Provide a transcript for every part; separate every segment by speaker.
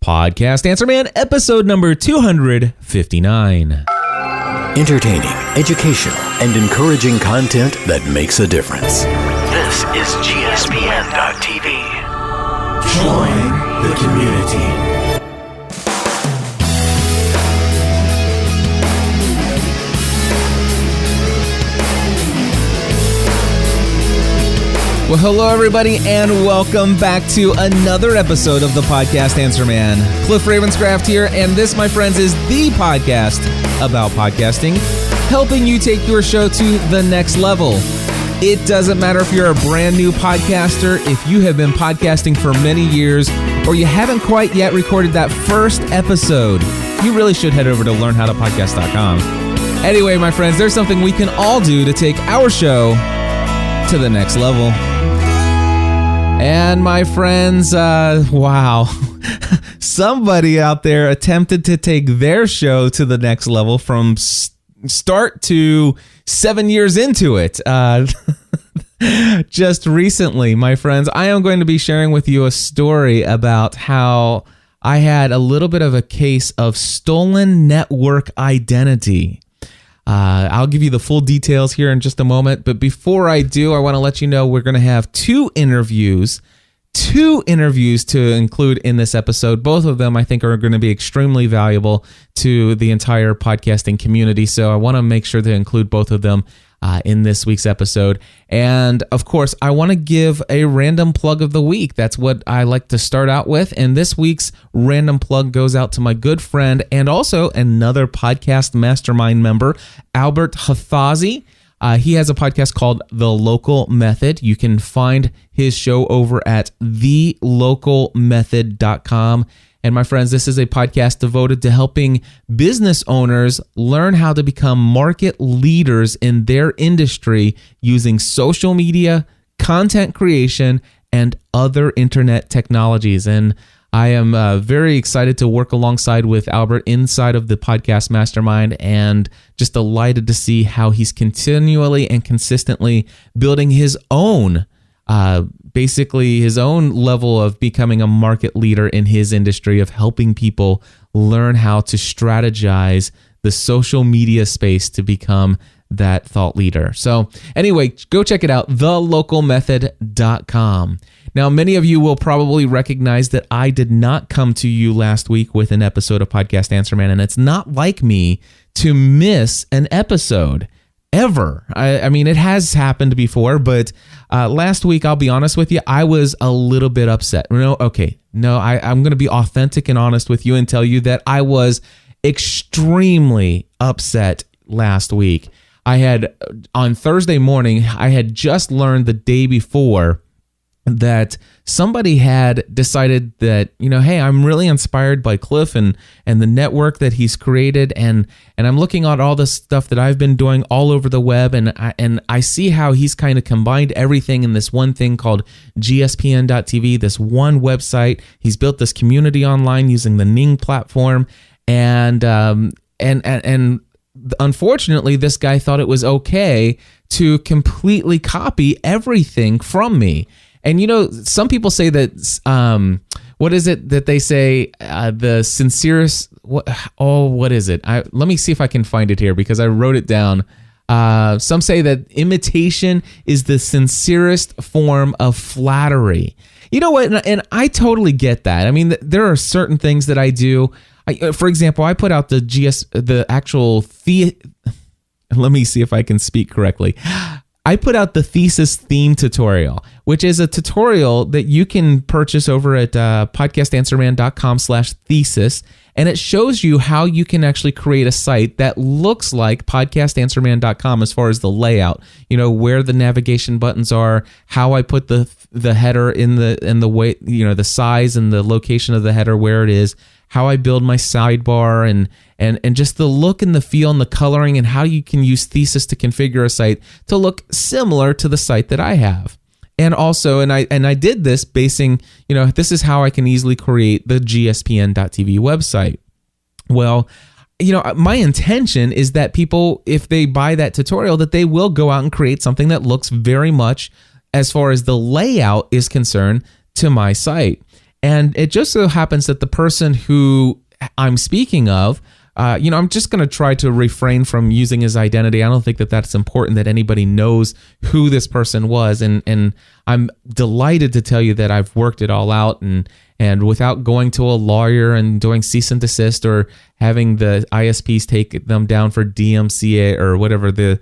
Speaker 1: Podcast Answer Man, episode number 259.
Speaker 2: Entertaining, educational, and encouraging content that makes a difference. This is GSPN.TV. Join the community.
Speaker 1: Well, hello, everybody, and welcome back to another episode of the Podcast Answer Man. Cliff Ravenscraft here, and this, my friends, is the podcast about podcasting, helping you take your show to the next level. It doesn't matter if you're a brand new podcaster, if you have been podcasting for many years, or you haven't quite yet recorded that first episode. You really should head over to learnhowtopodcast.com. Anyway, my friends, there's something we can all do to take our show to the next level. And my friends, wow, somebody out there attempted to take their show to the next level from start to 7 years into it. Just recently, my friends, I am going to be sharing with you a story about how I had a little bit of a case of stolen network identity. I'll give you the full details here in just a moment, but before I do, I want to let you know we're going to have two interviews to include in this episode. Both of them, I think, are going to be extremely valuable to the entire podcasting community, so I want to make sure to include both of them in this week's episode. And of course, I want to give a random plug of the week. That's what I like to start out with. And this week's random plug goes out to my good friend and also another podcast mastermind member, Albert Hathazi. He has a podcast called The Local Method. You can find his show over at thelocalmethod.com. And my friends, this is a podcast devoted to helping business owners learn how to become market leaders in their industry using social media, content creation, and other internet technologies. And I am very excited to work alongside with Albert inside of the podcast mastermind, and just delighted to see how he's continually and consistently building his own basically his own level of becoming a market leader in his industry of helping people learn how to strategize the social media space to become that thought leader. So anyway, go check it out, thelocalmethod.com. Now, many of you will probably recognize that I did not come to you last week with an episode of Podcast Answer Man, and it's not like me to miss an episode. Ever. I mean, it has happened before, but last week, I'll be honest with you, I was a little bit upset. I'm going to be authentic and honest with you and tell you that I was extremely upset last week. On Thursday morning, I had just learned the day before that somebody had decided that, hey, I'm really inspired by Cliff and the network that he's created, and I'm looking at all the stuff that I've been doing all over the web, and I see how he's kind of combined everything in this one thing called GSPN.TV, this one website. He's built this community online using the Ning platform, and unfortunately, this guy thought it was okay to completely copy everything from me. And some people say that, what is it that they say, the sincerest, what is it? Let me see if I can find it here because I wrote it down. Some say that imitation is the sincerest form of flattery. You know what? And I totally get that. I mean, there are certain things that I do. For example, I put out let me see if I can speak correctly. I put out the thesis theme tutorial, which is a tutorial that you can purchase over at podcastanswerman.com/thesis. And it shows you how you can actually create a site that looks like podcastanswerman.com as far as the layout, where the navigation buttons are, how I put the header in the way, the size and the location of the header, where it is, how I build my sidebar, and just the look and the feel and the coloring, and how you can use Thesis to configure a site to look similar to the site that I have. And also, and I did this basing, this is how I can easily create the GSPN.TV website. Well, my intention is that people, if they buy that tutorial, that they will go out and create something that looks very much, as far as the layout is concerned, to my site. And it just so happens that the person who I'm speaking of, I'm just going to try to refrain from using his identity. I don't think that that's important, that anybody knows who this person was. And I'm delighted to tell you that I've worked it all out and without going to a lawyer and doing cease and desist or having the ISPs take them down for DMCA or whatever, the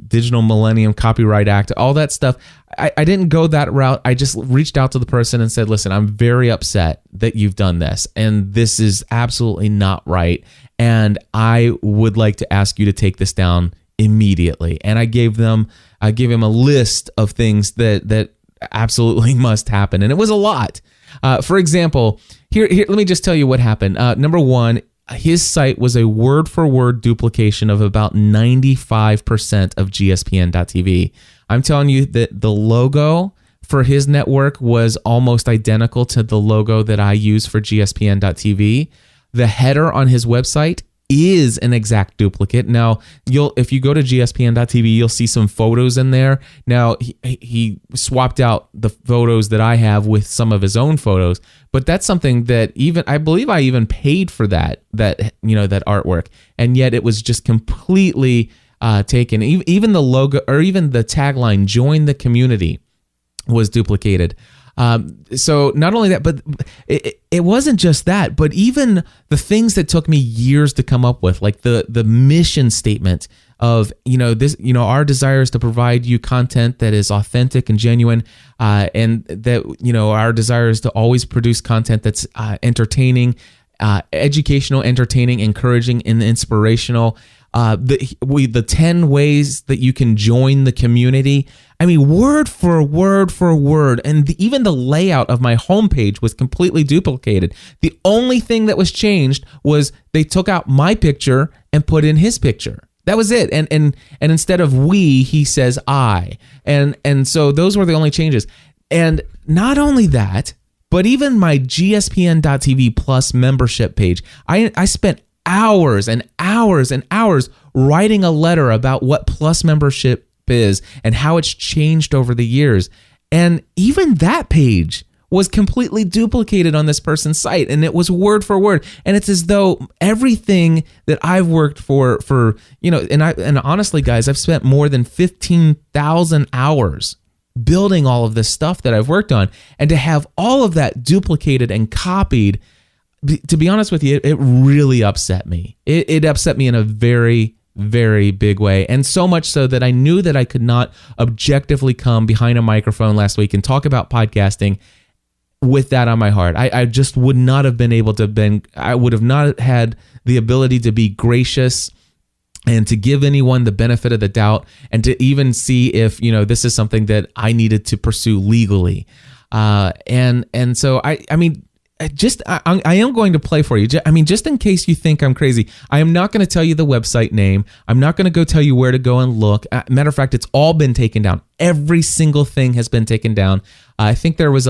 Speaker 1: Digital Millennium Copyright Act, all that stuff. I didn't go that route. I just reached out to the person and said, listen, I'm very upset that you've done this, and this is absolutely not right. And I would like to ask you to take this down immediately. And I gave him a list of things that absolutely must happen. And it was a lot. For example, here, let me just tell you what happened. Number one, his site was a word-for-word duplication of about 95% of GSPN.TV. I'm telling you that the logo for his network was almost identical to the logo that I use for GSPN.TV. The header on his website is an exact duplicate. Now, if you go to GSPN.TV, you'll see some photos in there. Now, he swapped out the photos that I have with some of his own photos, but that's something that I believe I even paid for that artwork, and yet it was just completely taken. Even the logo or even the tagline, "Join the community," was duplicated. So not only that, but it wasn't just that, but even the things that took me years to come up with, like the mission statement of, our desire is to provide you content that is authentic and genuine, and that, our desire is to always produce content that's entertaining, educational, entertaining, encouraging, and inspirational. The 10 ways that you can join the community. I mean, word for word. And even the layout of my homepage was completely duplicated. The only thing that was changed was they took out my picture and put in his picture. That was it. And instead of we, he says I. And so those were the only changes. And not only that, but even my GSPN.TV Plus membership page, I spent hours and hours and hours writing a letter about what Plus membership is and how it's changed over the years. And even that page was completely duplicated on this person's site, and it was word for word. And it's as though everything that I've worked for and honestly, guys, I've spent more than 15,000 hours building all of this stuff that I've worked on, and to have all of that duplicated and copied, to be honest with you, it really upset me. It upset me in a very, very big way. And so much so that I knew that I could not objectively come behind a microphone last week and talk about podcasting with that on my heart. I just would not have been able to I would have not had the ability to be gracious and to give anyone the benefit of the doubt, and to even see if, this is something that I needed to pursue legally. And so I am going to play for you. Just in case you think I'm crazy, I am not going to tell you the website name. I'm not going to go tell you where to go and look. Matter of fact, it's all been taken down. Every single thing has been taken down. I think there was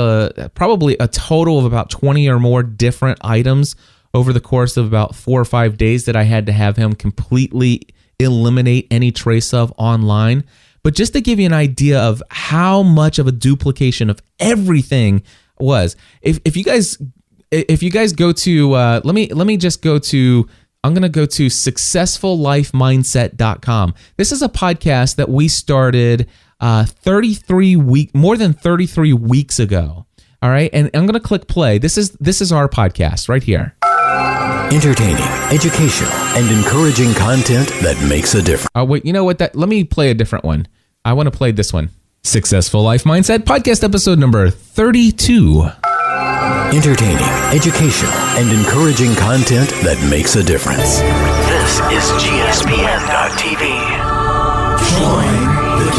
Speaker 1: probably a total of about 20 or more different items over the course of about 4 or 5 days that I had to have him completely eliminate any trace of online. But just to give you an idea of how much of a duplication of everything was, if you guys go to let me just go to, I'm going to go to successfullifemindset.com. This is a podcast that we started more than 33 weeks ago. All right, and I'm going to click play. This is our podcast right here.
Speaker 2: Entertaining, educational, and encouraging content that makes a difference.
Speaker 1: Oh wait, you know what? Let me play a different one. I want to play this one. Successful Life Mindset podcast episode number 32.
Speaker 2: Entertaining, educational, and encouraging content that makes a difference. This is GSPN.TV. Join the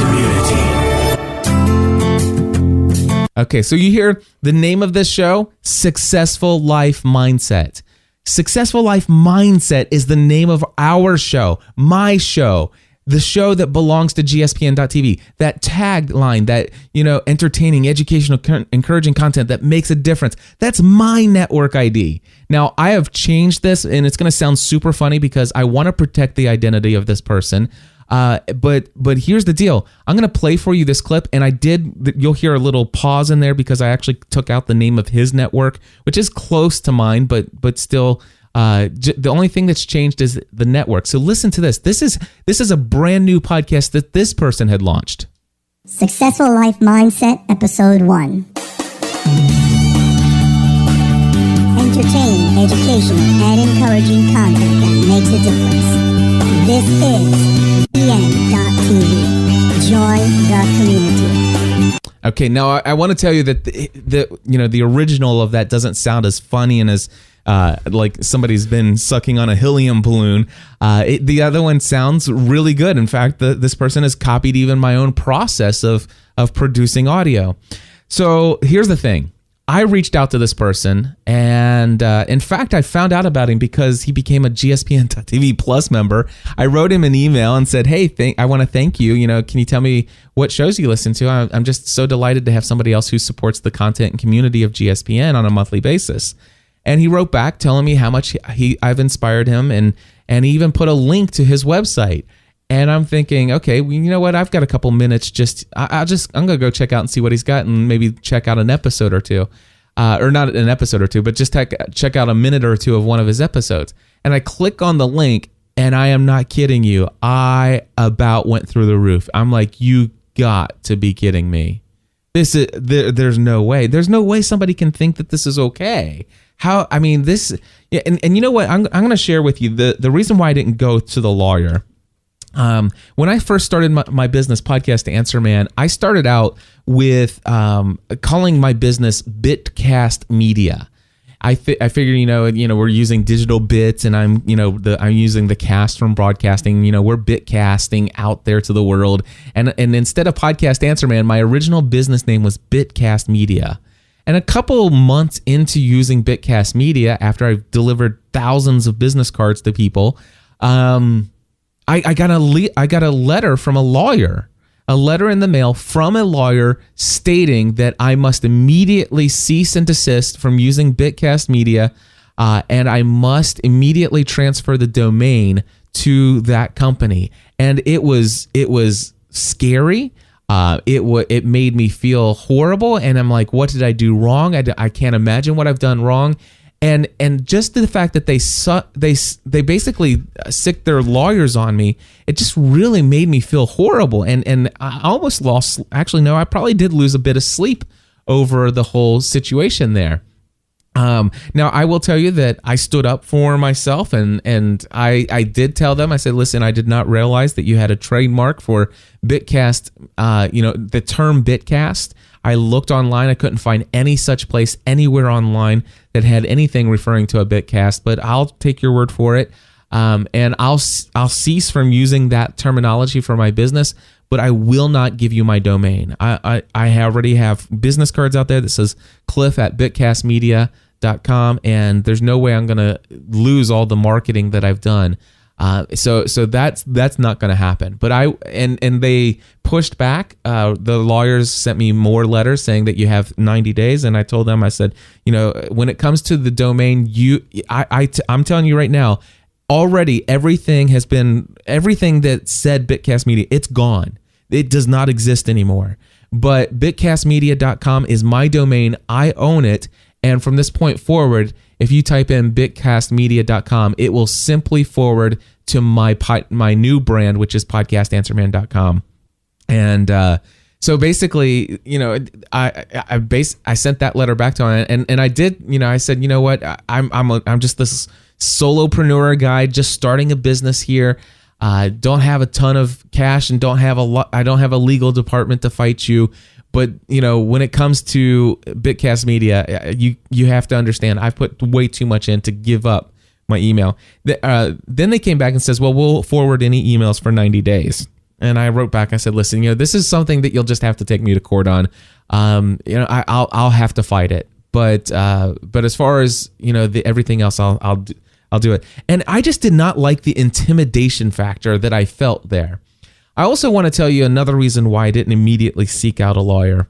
Speaker 2: community.
Speaker 1: Okay, so you hear the name of this show, Successful Life Mindset. Successful Life Mindset is the name of our show, my show, the show that belongs to GSPN.TV. That tagline, that, entertaining, educational, encouraging content that makes a difference. That's my network ID. Now, I have changed this, and it's going to sound super funny because I want to protect the identity of this person. But here's the deal. I'm going to play for you this clip, and you'll hear a little pause in there because I actually took out the name of his network, which is close to mine, but still, the only thing that's changed is the network. So listen to this. This is a brand new podcast that this person had launched.
Speaker 3: Successful Life Mindset, Episode 1. Entertaining, educational, and encouraging content that makes a difference. This is BN.TV. Join the community.
Speaker 1: Okay, now I want to tell you that the original of that doesn't sound as funny and as like somebody's been sucking on a helium balloon. The other one sounds really good. In fact, this person has copied even my own process of producing audio. So here's the thing. I reached out to this person, and in fact, I found out about him because he became a GSPN.TV Plus member. I wrote him an email and said, hey, I want to thank you. Can you tell me what shows you listen to? I'm just so delighted to have somebody else who supports the content and community of GSPN on a monthly basis. And he wrote back telling me how much I've inspired him, and he even put a link to his website. And I'm thinking, okay, well, you know what? I've got a couple minutes. I'm going to go check out and see what he's got and maybe check out an episode or two. Or not an episode or two, but just check out a minute or two of one of his episodes. And I click on the link, and I am not kidding you. I about went through the roof. I'm like, you got to be kidding me. There's no way. There's no way somebody can think that this is okay. And you know what? I'm going to share with you the reason why I didn't go to the lawyer. When I first started my business, Podcast Answer Man, I started out with calling my business Bitcast Media. I figured, we're using digital bits, and I'm using the cast from broadcasting. We're bitcasting out there to the world, and instead of Podcast Answer Man, my original business name was Bitcast Media. And a couple months into using Bitcast Media, after I've delivered thousands of business cards to people, I got a letter from a lawyer, a letter in the mail from a lawyer stating that I must immediately cease and desist from using Bitcast Media, and I must immediately transfer the domain to that company. And it was scary. It made me feel horrible, and I'm like, what did I do wrong? I can't imagine what I've done wrong. And just the fact that they basically sicked their lawyers on me, it just really made me feel horrible. And I almost lost. Actually, no, I probably did lose a bit of sleep over the whole situation there. Now, I will tell you that I stood up for myself, and I did tell them. I said, listen, I did not realize that you had a trademark for Bitcast. The term Bitcast. I looked online. I couldn't find any such place anywhere online that had anything referring to a Bitcast, but I'll take your word for it. And I'll cease from using that terminology for my business, but I will not give you my domain. I already have business cards out there that says cliff@bitcastmedia.com, and there's no way I'm going to lose all the marketing that I've done. So that's not going to happen. But and they pushed back. The lawyers sent me more letters saying that you have 90 days. And I told them, I said, when it comes to the domain, I'm telling you right now, already everything that said Bitcast Media, it's gone. It does not exist anymore. But bitcastmedia.com is my domain. I own it. And from this point forward, if you type in bitcastmedia.com, it will simply forward to my new brand, which is podcastanswerman.com. And so basically, I sent that letter back to him, and I did. I said, you know what, I'm just this solopreneur guy just starting a business here. Don't have a ton of cash and I don't have a legal department to fight you. But, when it comes to Bitcast Media, you have to understand, I've put way too much in to give up my email. Then they came back and says, well, we'll forward any emails for 90 days. And I wrote back, I said, listen, this is something that you'll just have to take me to court on. I'll have to fight it. But as far as, everything else, I'll do it. And I just did not like the intimidation factor that I felt there. I also want to tell you another reason why I didn't immediately seek out a lawyer.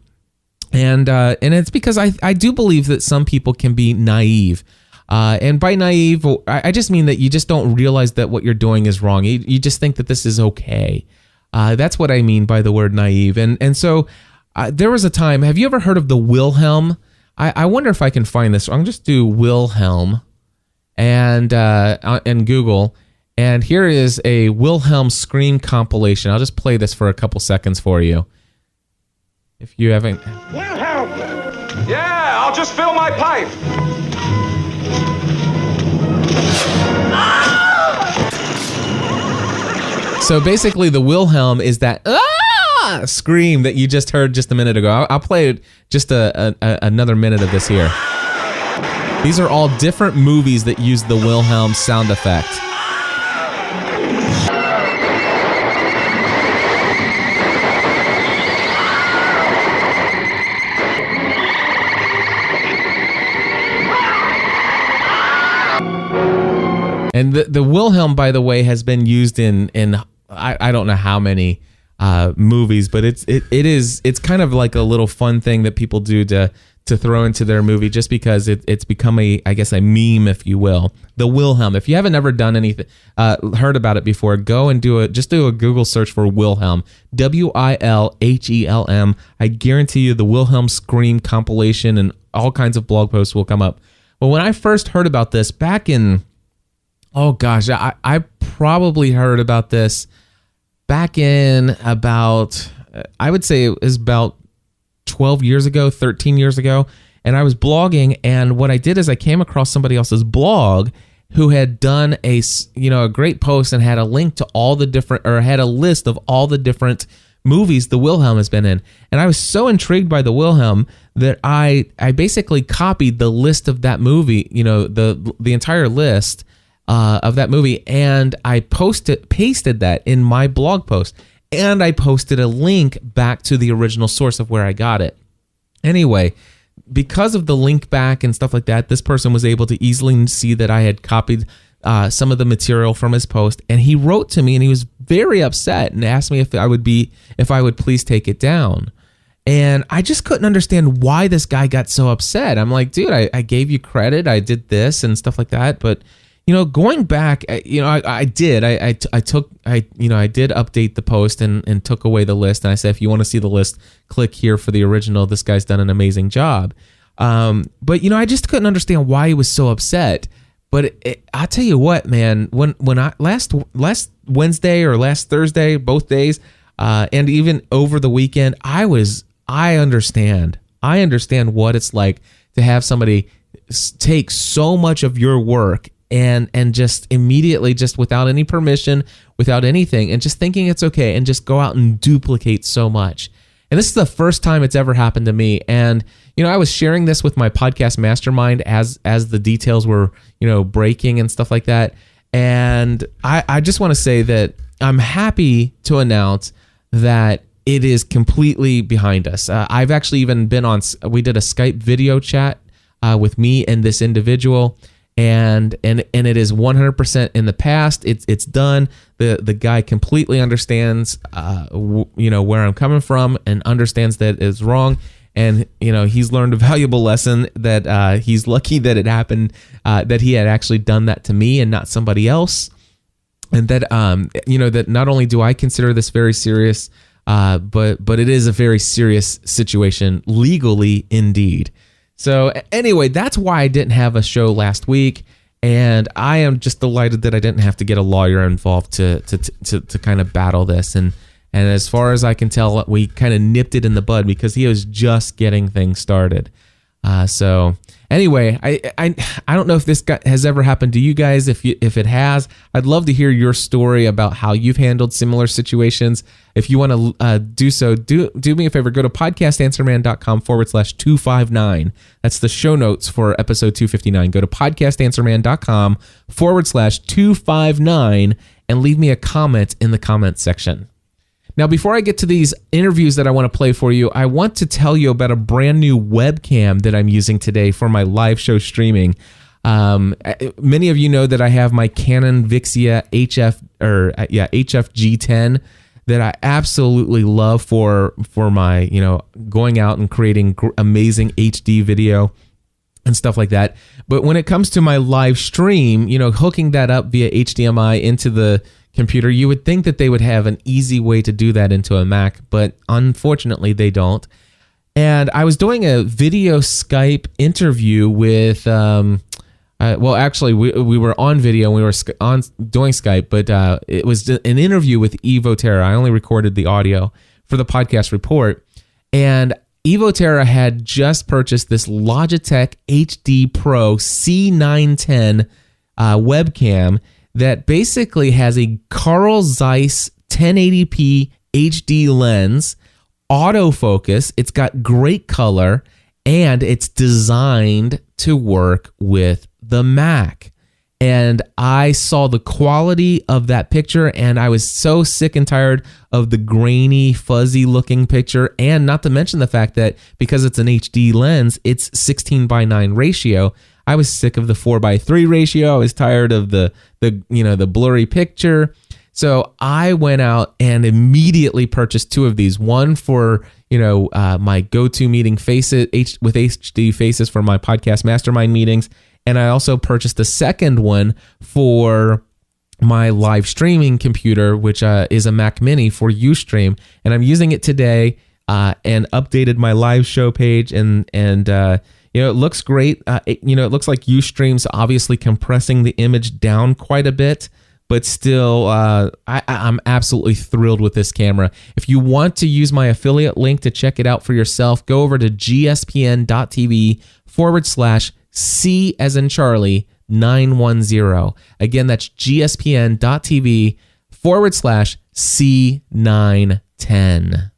Speaker 1: And it's because I do believe that some people can be naive. And by naive, I just mean that you just don't realize that what you're doing is wrong. You just think that this is okay. That's what I mean by the word naive. And so there was a time, have you ever heard of the Wilhelm? I wonder if I can find this. I'm just do Wilhelm and Google. And here is a Wilhelm scream compilation. I'll just play this for a couple seconds for you. If you haven't...
Speaker 4: Wilhelm! Yeah, I'll just fill my pipe.
Speaker 1: So basically the Wilhelm is that scream that you just heard just a minute ago. I'll play just another minute of this here. These are all different movies that use the Wilhelm sound effect. And the Wilhelm, by the way, has been used in I don't know how many movies, but it's kind of like a little fun thing that people do to throw into their movie, just because it's become a meme, if you will. The Wilhelm. If you haven't ever done anything, heard about it before, go and do a Google search for Wilhelm, Wilhelm. I guarantee you the Wilhelm scream compilation and all kinds of blog posts will come up. Well, when I first heard about this back in, oh gosh, I probably heard about this back in about, I would say it was about 12 years ago, 13 years ago. And I was blogging, and what I did is I came across somebody else's blog who had done a great post and had a link to all the different, or had a list of all the different movies the Wilhelm has been in. And I was so intrigued by the Wilhelm that I basically copied the list of that movie, the entire list of that movie, and I pasted that in my blog post, and I posted a link back to the original source of where I got it. Anyway, because of the link back and stuff like that, this person was able to easily see that I had copied some of the material from his post, and he wrote to me, and he was very upset and asked me if I would please take it down. And I just couldn't understand why this guy got so upset. I'm like, dude, I gave you credit, I did this and stuff like that, but going back, I did update the post and took away the list. And I said, if you want to see the list, click here for the original. This guy's done an amazing job. But I just couldn't understand why he was so upset. But I'll tell you what, man, when I last Wednesday or last Thursday, both days, and even over the weekend, I understand what it's like to have somebody take so much of your work and just immediately, just without any permission, without anything, and just thinking it's okay, and just go out and duplicate so much. And this is the first time it's ever happened to me. And I was sharing this with my podcast mastermind as the details were breaking and stuff like that. And I just want to say that I'm happy to announce that it is completely behind us. I've actually even been we did a Skype video chat with me and this individual. And it is 100% in the past. It's done. The guy completely understands, where I'm coming from, and understands that it's wrong. And he's learned a valuable lesson that he's lucky that it happened. That he had actually done that to me and not somebody else. And that that not only do I consider this very serious, but it is a very serious situation legally indeed. So anyway, that's why I didn't have a show last week, and I am just delighted that I didn't have to get a lawyer involved to kind of battle this. And as far as I can tell, we kind of nipped it in the bud because he was just getting things started. So anyway, I don't know if this has ever happened to you guys. If it has, I'd love to hear your story about how you've handled similar situations. If you want to do so, do me a favor. Go to podcastanswerman.com/259. That's the show notes for episode 259. Go to podcastanswerman.com/259 and leave me a comment in the comments section. Now, before I get to these interviews that I want to play for you, I want to tell you about a brand new webcam that I'm using today for my live show streaming. Many of you know that I have my Canon Vixia HF-G10 that I absolutely love for my going out and creating amazing HD video. and stuff like that. But when it comes to my live stream, hooking that up via HDMI into the computer, you would think that they would have an easy way to do that into a Mac, but unfortunately they don't. And I was doing a video Skype interview with, actually we were on video and we were doing Skype, but it was an interview with Evo Terra. I only recorded the audio for the podcast report. And Evo Terra had just purchased this Logitech HD Pro C910 webcam that basically has a Carl Zeiss 1080p HD lens, autofocus, it's got great color, and it's designed to work with the Mac. And I saw the quality of that picture, and I was so sick and tired of the grainy, fuzzy looking picture, and not to mention the fact that because it's an HD lens, it's 16:9 ratio. I was sick of the 4:3 ratio. I was tired of the blurry picture. So I went out and immediately purchased two of these. One for my go-to meeting faces with HD faces for my podcast mastermind meetings, and I also purchased the second one for my live streaming computer, which is a Mac Mini for Ustream, and I'm using it today and updated my live show page and it looks great. It looks like Ustream's obviously compressing the image down quite a bit, but still, I'm absolutely thrilled with this camera. If you want to use my affiliate link to check it out for yourself, go over to gspn.tv/C as in Charlie 910. Again, that's gspn.tv/C910.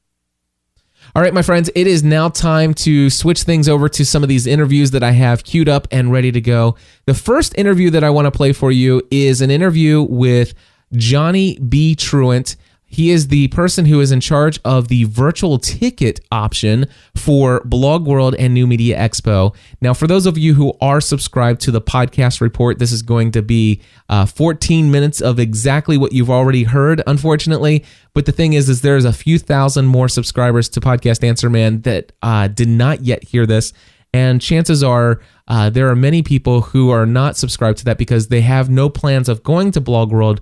Speaker 1: All right, my friends, it is now time to switch things over to some of these interviews that I have queued up and ready to go. The first interview that I want to play for you is an interview with Johnny B. Truant. He is the person who is in charge of the virtual ticket option for BlogWorld and New Media Expo. Now, for those of you who are subscribed to the podcast report, this is going to be 14 minutes of exactly what you've already heard, unfortunately. But the thing is there's a few thousand more subscribers to Podcast Answer Man that did not yet hear this. And chances are there are many people who are not subscribed to that because they have no plans of going to BlogWorld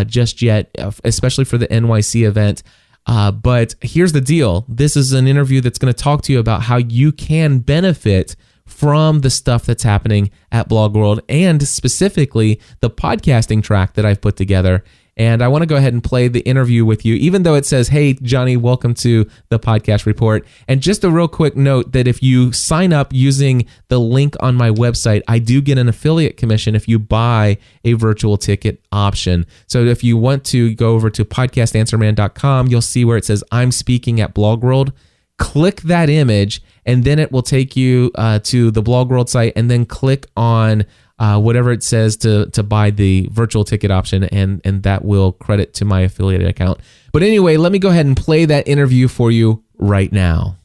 Speaker 1: just yet, especially for the NYC event. But here's the deal. This is an interview that's going to talk to you about how you can benefit from the stuff that's happening at BlogWorld and specifically the podcasting track that I've put together. And I want to go ahead and play the interview with you, even though it says, hey, Johnny, welcome to the podcast report. And just a real quick note that if you sign up using the link on my website, I do get an affiliate commission if you buy a virtual ticket option. So if you want to go over to podcastanswerman.com, you'll see where it says, I'm speaking at BlogWorld. Click that image, and then it will take you to the BlogWorld site, and then click on whatever it says to buy the virtual ticket option, and that will credit to my affiliated account. But anyway, let me go ahead and play that interview for you right now.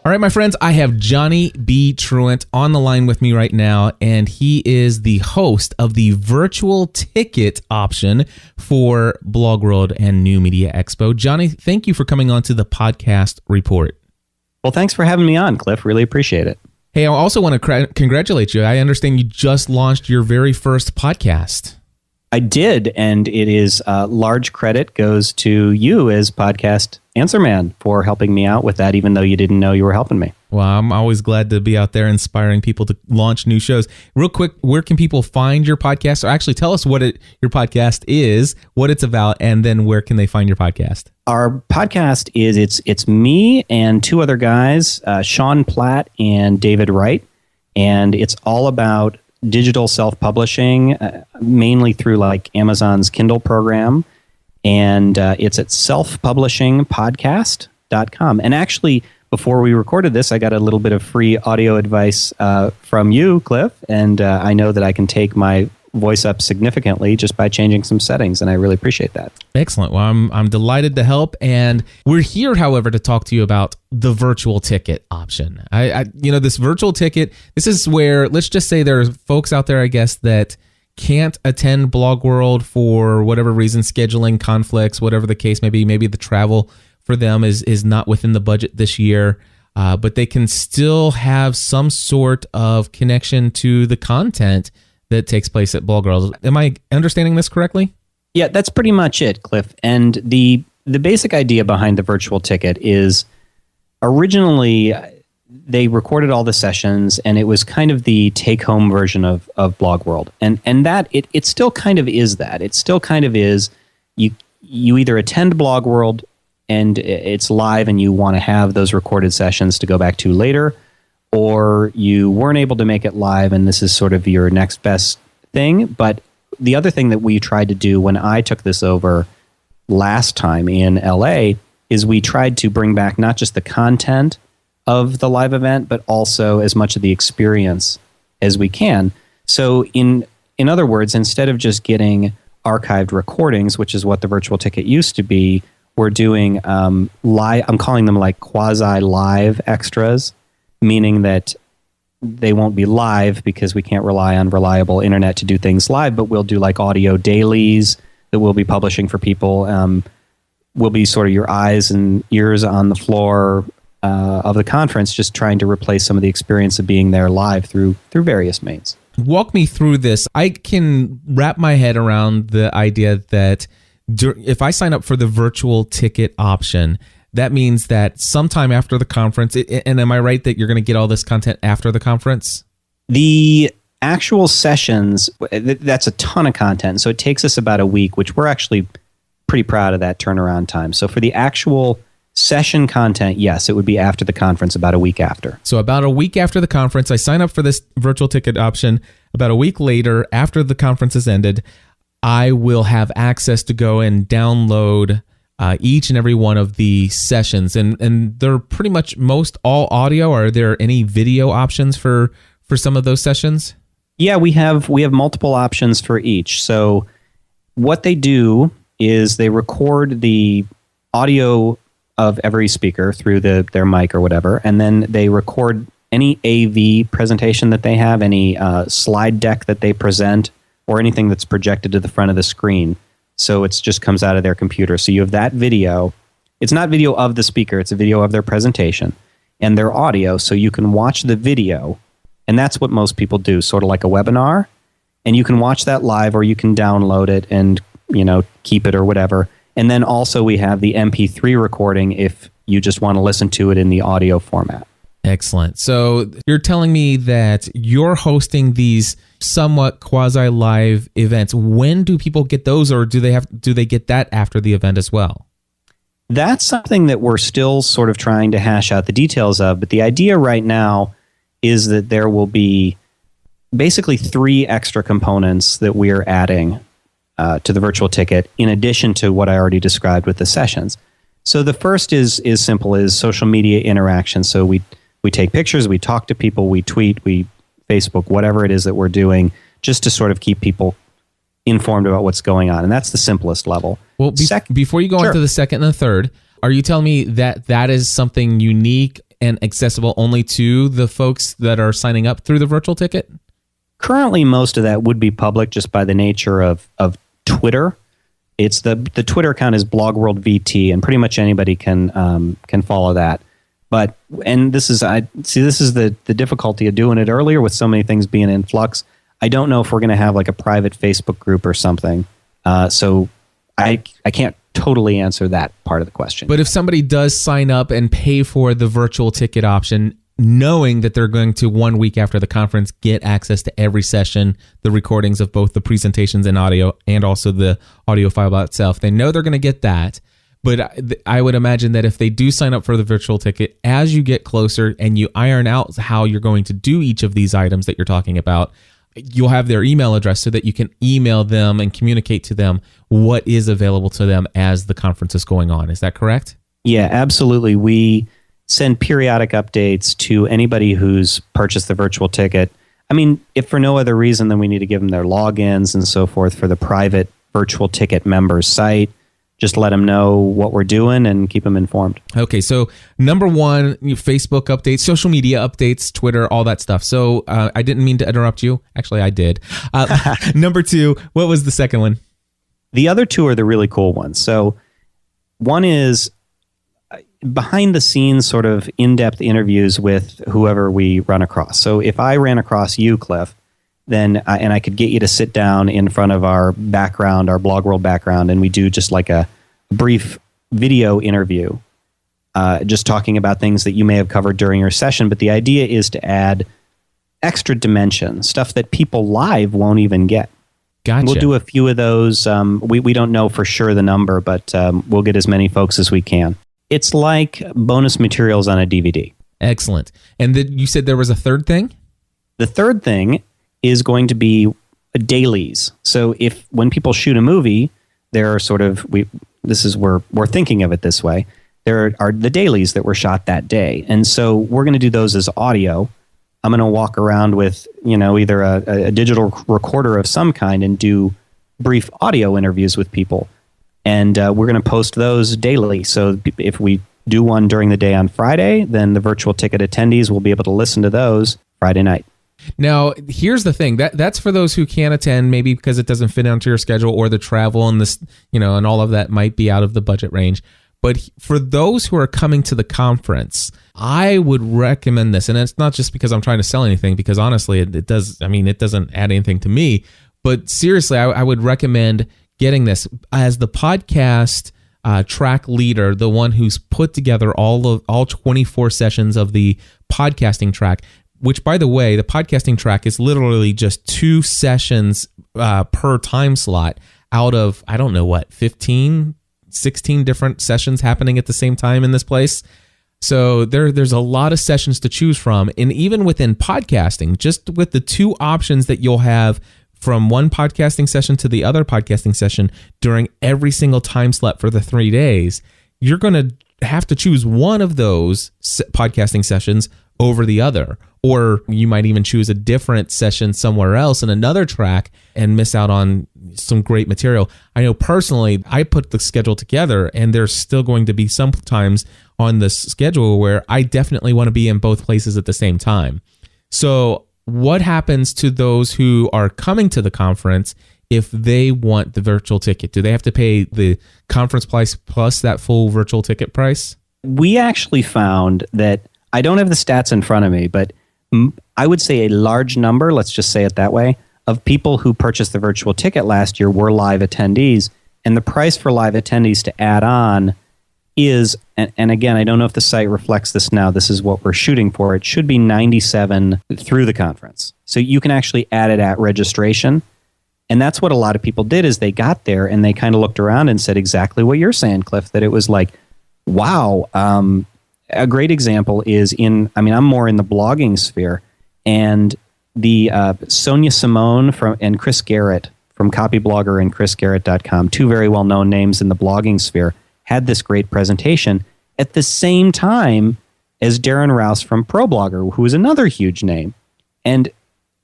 Speaker 1: All right, my friends, I have Johnny B. Truant on the line with me right now, and he is the host of the virtual ticket option for BlogWorld and New Media Expo. Johnny, thank you for coming on to the podcast report.
Speaker 5: Well, thanks for having me on, Cliff. Really appreciate it.
Speaker 1: Hey, I also want to congratulate you. I understand you just launched your very first podcast.
Speaker 5: I did, and it is large credit goes to you as Podcast Answer Man for helping me out with that, even though you didn't know you were helping me.
Speaker 1: Well, I'm always glad to be out there inspiring people to launch new shows. Real quick, where can people find your podcast? Or actually, tell us what your podcast is, what it's about, and then where can they find your podcast?
Speaker 5: Our podcast is it's me and two other guys, Sean Platt and David Wright, and it's all about digital self-publishing, mainly through like Amazon's Kindle program. And it's at selfpublishingpodcast.com. And actually, before we recorded this, I got a little bit of free audio advice from you, Cliff. And I know that I can take my voice up significantly just by changing some settings. And I really appreciate that.
Speaker 1: Excellent. Well, I'm delighted to help. And we're here, however, to talk to you about the virtual ticket option. This virtual ticket, this is where, let's just say there are folks out there, I guess, that can't attend BlogWorld for whatever reason, scheduling conflicts, whatever the case may be, maybe the travel for them is not within the budget this year, but they can still have some sort of connection to the content that takes place at BlogWorld. Am I understanding this correctly?
Speaker 5: Yeah, that's pretty much it, Cliff. And the basic idea behind the virtual ticket is originally they recorded all the sessions, and it was kind of the take-home version of BlogWorld. And that, it still kind of is that. It still kind of is, you either attend BlogWorld and it's live and you want to have those recorded sessions to go back to later, or you weren't able to make it live and this is sort of your next best thing. But the other thing that we tried to do when I took this over last time in LA is we tried to bring back not just the content of the live event, but also as much of the experience as we can. So in other words, instead of just getting archived recordings, which is what the virtual ticket used to be, we're doing live, I'm calling them like quasi-live extras, meaning that they won't be live because we can't rely on reliable internet to do things live, but we'll do like audio dailies that we'll be publishing for people. We'll be sort of your eyes and ears on the floor of the conference, just trying to replace some of the experience of being there live through various means.
Speaker 1: Walk me through this. I can wrap my head around the idea that if I sign up for the virtual ticket option, that means that sometime after the conference, and am I right that you're going to get all this content after the conference?
Speaker 5: The actual sessions, that's a ton of content. So it takes us about a week, which we're actually pretty proud of that turnaround time. So for the actual session content, yes, it would be after the conference, about a week after.
Speaker 1: So about a week after the conference, I sign up for this virtual ticket option. About a week later, after the conference has ended, I will have access to go and download each and every one of the sessions. And they're pretty much most all audio. Are there any video options for some of those sessions?
Speaker 5: Yeah, we have multiple options for each. So what they do is they record the audio of every speaker through their mic or whatever, and then they record any AV presentation that they have, any slide deck that they present, or anything that's projected to the front of the screen. So it just comes out of their computer. So you have that video. It's not video of the speaker, it's a video of their presentation and their audio, so you can watch the video, and that's what most people do, sort of like a webinar, and you can watch that live or you can download it and keep it or whatever. And then also we have the MP3 recording if you just want to listen to it in the audio format.
Speaker 1: Excellent. So you're telling me that you're hosting these somewhat quasi-live events. When do people get those, or do they get that after the event as well?
Speaker 5: That's something that we're still sort of trying to hash out the details of, but the idea right now is that there will be basically 3 extra components that we're adding to the virtual ticket, in addition to what I already described with the sessions. So the first is simple, is social media interaction. So we take pictures, we talk to people, we tweet, we Facebook, whatever it is that we're doing, just to sort of keep people informed about what's going on. And that's the simplest level.
Speaker 1: Well, before you go on to the second and the third, are you telling me that that is something unique and accessible only to the folks that are signing up through the virtual ticket?
Speaker 5: Currently, most of that would be public just by the nature of Twitter. It's the Twitter account is BlogWorld VT, and pretty much anybody can follow that. But this is the difficulty of doing it earlier with so many things being in flux. I don't know if we're going to have like a private Facebook group or something. So I can't totally answer that part of the question.
Speaker 1: But if somebody does sign up and pay for the virtual ticket option, knowing that they're going to 1 week after the conference get access to every session, the recordings of both the presentations and audio, and also the audio file by itself, they know they're going to get that. But I would imagine that if they do sign up for the virtual ticket, as you get closer and you iron out how you're going to do each of these items that you're talking about, you'll have their email address so that you can email them and communicate to them what is available to them as the conference is going on. Is that correct?
Speaker 5: Yeah, absolutely. We send periodic updates to anybody who's purchased the virtual ticket. I mean, if for no other reason, then we need to give them their logins and so forth for the private virtual ticket members site. just let them know what we're doing and keep them informed.
Speaker 1: Okay, so number one, Facebook updates, social media updates, Twitter, all that stuff. So I didn't mean to interrupt you. Actually, I did. Number two, what was the second one?
Speaker 5: The other two are the really cool ones. So one is behind the scenes sort of in-depth interviews with whoever we run across. So if I ran across you, Cliff, then and I could get you to sit down in front of our background, our BlogWorld background, and we do just like a brief video interview, just talking about things that you may have covered during your session. But the idea is to add extra dimension, stuff that people live won't even get.
Speaker 1: Gotcha.
Speaker 5: We'll do a few of those. We don't know for sure the number, but we'll get as many folks as we can. It's like bonus materials on a DVD.
Speaker 1: Excellent. And you said there was a third thing?
Speaker 5: The third thing is going to be dailies. So when people shoot a movie, there are sort of, we're thinking of it this way. There are the dailies that were shot that day. And so we're going to do those as audio. I'm going to walk around with, either a digital recorder of some kind and do brief audio interviews with people. And we're going to post those daily. So if we do one during the day on Friday, then the virtual ticket attendees will be able to listen to those Friday night.
Speaker 1: Now, here's the thing. That's for those who can't attend, maybe because it doesn't fit onto your schedule or the travel and this, and all of that might be out of the budget range. But for those who are coming to the conference, I would recommend this. And it's not just because I'm trying to sell anything, because honestly, it doesn't add anything to me. But seriously, I would recommend getting this as the podcast track leader, the one who's put together all 24 sessions of the podcasting track. Which, by the way, the podcasting track is literally just 2 sessions per time slot out of, 15, 16 different sessions happening at the same time in this place. So there's a lot of sessions to choose from. And even within podcasting, just with the 2 options that you'll have from one podcasting session to the other podcasting session during every single time slot for the 3 days, you're going to have to choose one of those podcasting sessions over the other. Or you might even choose a different session somewhere else in another track and miss out on some great material. I know personally, I put the schedule together and there's still going to be some times on the schedule where I definitely want to be in both places at the same time. So what happens to those who are coming to the conference if they want the virtual ticket? Do they have to pay the conference price plus that full virtual ticket price?
Speaker 5: We actually found that, I don't have the stats in front of me, but I would say a large number, let's just say it that way, of people who purchased the virtual ticket last year were live attendees. And the price for live attendees to add on is, and again, I don't know if the site reflects this now, this is what we're shooting for, it should be $97 through the conference. So you can actually add it at registration. And that's what a lot of people did, is they got there and they kind of looked around and said exactly what you're saying, Cliff, that it was like, wow, a great example is I'm more in the blogging sphere, and the Sonia Simone and Chris Garrett from Copyblogger and ChrisGarrett.com, 2 very well-known names in the blogging sphere, had this great presentation at the same time as Darren Rouse from ProBlogger, who is another huge name. And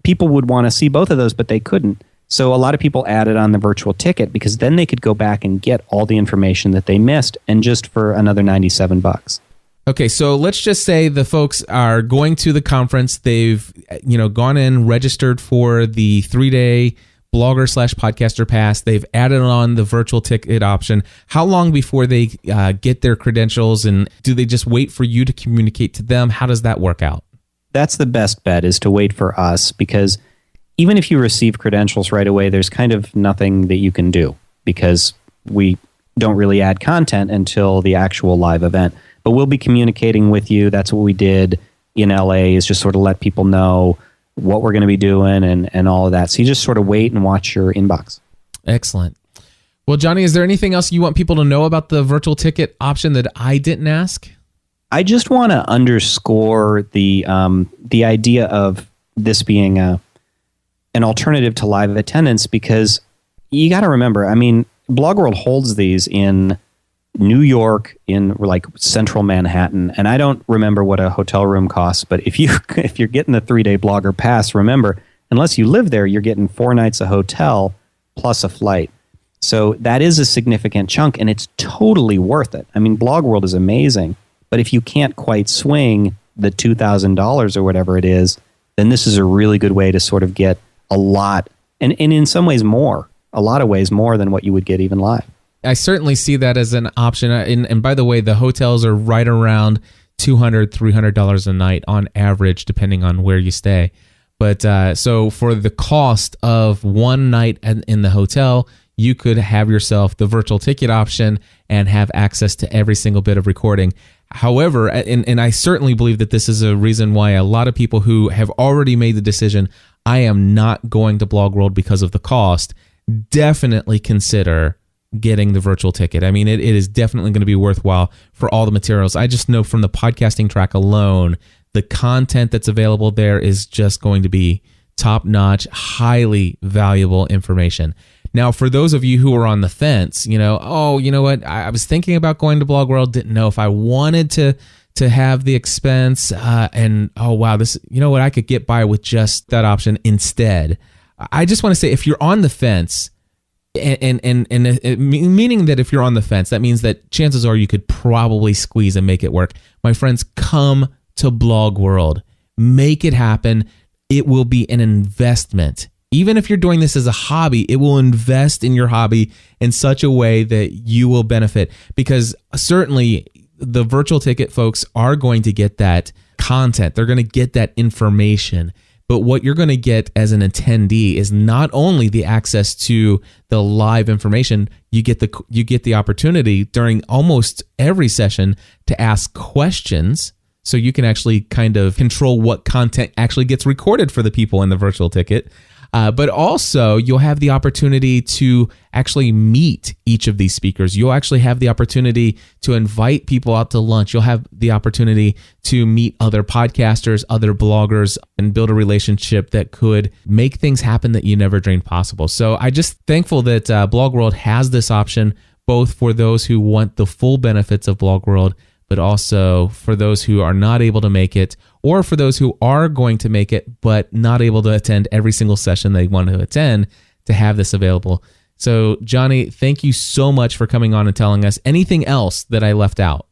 Speaker 5: people would want to see both of those, but they couldn't. So a lot of people added on the virtual ticket because then they could go back and get all the information that they missed, and just for another $97.
Speaker 1: Okay, so let's just say the folks are going to the conference. They've, gone in, registered for the 3-day blogger/podcaster pass. They've added on the virtual ticket option. How long before they get their credentials, and do they just wait for you to communicate to them? How does that work out?
Speaker 5: That's the best bet, is to wait for us, because even if you receive credentials right away, there's kind of nothing that you can do, because we don't really add content until the actual live event. But we'll be communicating with you. That's what we did in LA, is just sort of let people know what we're going to be doing and all of that. So you just sort of wait and watch your inbox. Excellent.
Speaker 1: Well, Johnny, is there anything else you want people to know about the virtual ticket option that I didn't ask?
Speaker 5: I just want to underscore the idea of this being an alternative to live attendance, because you got to remember, BlogWorld holds these in New York, in like central Manhattan, and I don't remember what a hotel room costs, but if you're getting the 3-day blogger pass, remember, unless you live there, you're getting 4 nights a hotel plus a flight. So that is a significant chunk, and it's totally worth it. I mean, BlogWorld is amazing, but if you can't quite swing the $2,000 or whatever it is, then this is a really good way to sort of get a lot, and in some ways more, a lot of ways more than what you would get even live.
Speaker 1: I certainly see that as an option. And by the way, the hotels are right around $200, $300 a night on average, depending on where you stay. But so for the cost of one night in the hotel, you could have yourself the virtual ticket option and have access to every single bit of recording. However, and I certainly believe that this is a reason why a lot of people who have already made the decision, I am not going to BlogWorld because of the cost, definitely consider getting the virtual ticket. I mean, it is definitely going to be worthwhile for all the materials. I just know from the podcasting track alone, the content that's available there is just going to be top-notch, highly valuable information. Now, for those of you who are on the fence, you know what? I was thinking about going to BlogWorld, didn't know if I wanted to have the expense, and oh wow, this, you know what? I could get by with just that option instead. I just want to say, if you're on the fence, and meaning that if you're on the fence, that means that chances are you could probably squeeze and make it work. My friends, come to BlogWorld. Make it happen. It will be an investment. Even if you're doing this as a hobby, it will invest in your hobby in such a way that you will benefit, because certainly the virtual ticket folks are going to get that content. The going to get that information. But what you're going to get as an attendee is not only the access to the live information, you get the opportunity during almost every session to ask questions, so you can actually kind of control what content actually gets recorded for the people in the virtual ticket. But also, you'll have the opportunity to actually meet each of these speakers. You'll actually have the opportunity to invite people out to lunch. You'll have the opportunity to meet other podcasters, other bloggers, and build a relationship that could make things happen that you never dreamed possible. So I'm just thankful that BlogWorld has this option, both for those who want the full benefits of BlogWorld, but also for those who are not able to make it, or for those who are going to make it but not able to attend every single session they want to attend, to have this available. So, Johnny, thank you so much for coming on and telling us. Anything else that I left out?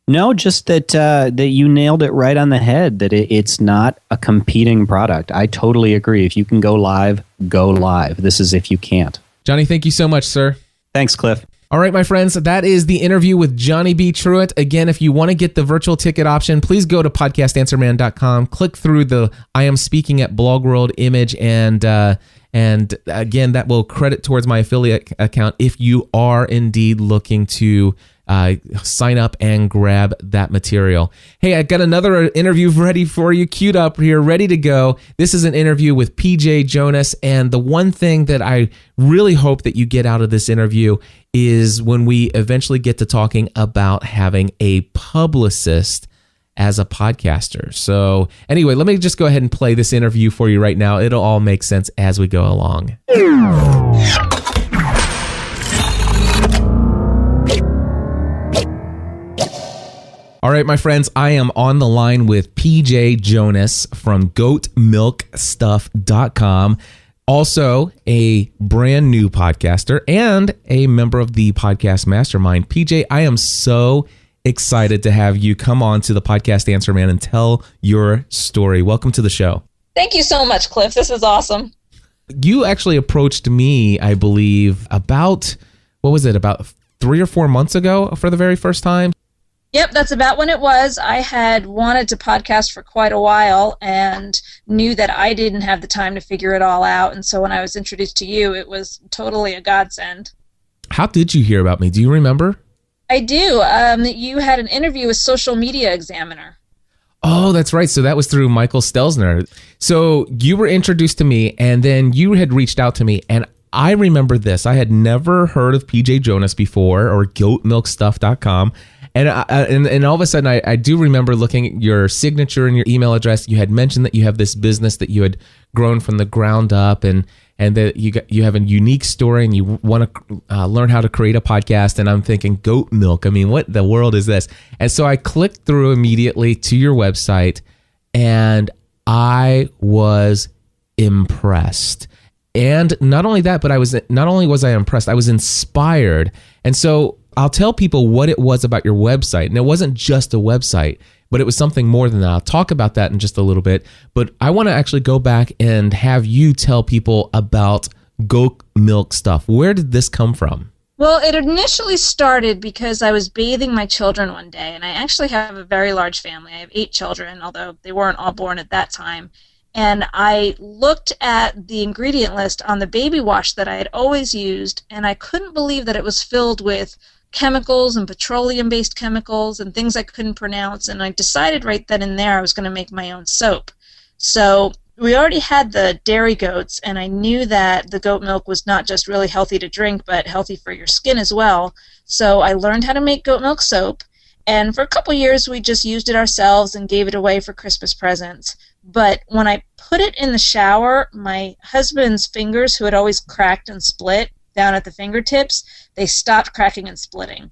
Speaker 5: No, just that you nailed it right on the head, that it's not a competing product. I totally agree. If you can go live, go live. This is if you can't.
Speaker 1: Johnny, thank you so much, sir.
Speaker 5: Thanks, Cliff.
Speaker 1: All right, my friends, that is the interview with Johnny B. Truitt. Again, if you want to get the virtual ticket option, please go to podcastanswerman.com, click through the I am speaking at BlogWorld image, and again, that will credit towards my affiliate account if you are indeed looking to sign up and grab that material. Hey, I got another interview ready for you, queued up here, ready to go. This is an interview with PJ Jonas, and the one thing that I really hope that you get out of this interview is when we eventually get to talking about having a publicist as a podcaster. So anyway, let me just go ahead and play this interview for you right now. It'll all make sense as we go along. All right, my friends, I am on the line with PJ Jonas from goatmilkstuff.com, also a brand new podcaster and a member of the podcast mastermind. PJ, I am so excited to have you come on to the Podcast Answer Man and tell your story. Welcome to the show.
Speaker 6: Thank you so much, Cliff. This is awesome.
Speaker 1: You actually approached me, I believe, about 3 or 4 months ago for the very first time.
Speaker 6: Yep, that's about when it was. I had wanted to podcast for quite a while and knew that I didn't have the time to figure it all out. And so when I was introduced to you, it was totally a godsend.
Speaker 1: How did you hear about me? Do you remember?
Speaker 6: I do. You had an interview with Social Media Examiner.
Speaker 1: Oh, that's right. So that was through Michael Stelzner. So you were introduced to me, and then you had reached out to me, and I remember this. I had never heard of PJ Jonas before, or goatmilkstuff.com. And all of a sudden, I do remember looking at your signature and your email address. You had mentioned that you have this business that you had grown from the ground up, and that you have a unique story, and you want to learn how to create a podcast. And I'm thinking, goat milk. I mean, what the world is this? And so I clicked through immediately to your website, and I was impressed. And not only that, but not only was I impressed, I was inspired. And so I'll tell people what it was about your website. And it wasn't just a website, but it was something more than that. I'll talk about that in just a little bit. But I want to actually go back and have you tell people about goat milk stuff. Where did this come from?
Speaker 6: Well, it initially started because I was bathing my children one day, and I actually have a very large family. I have 8 children, although they weren't all born at that time. And I looked at the ingredient list on the baby wash that I had always used, and I couldn't believe that it was filled with chemicals and petroleum-based chemicals and things I couldn't pronounce, and I decided right then and there I was going to make my own soap. So we already had the dairy goats, and I knew that the goat milk was not just really healthy to drink, but healthy for your skin as well. So I learned how to make goat milk soap, and for a couple years we just used it ourselves and gave it away for Christmas presents. But when I put it in the shower, my husband's fingers, who had always cracked and split down at the fingertips, they stopped cracking and splitting.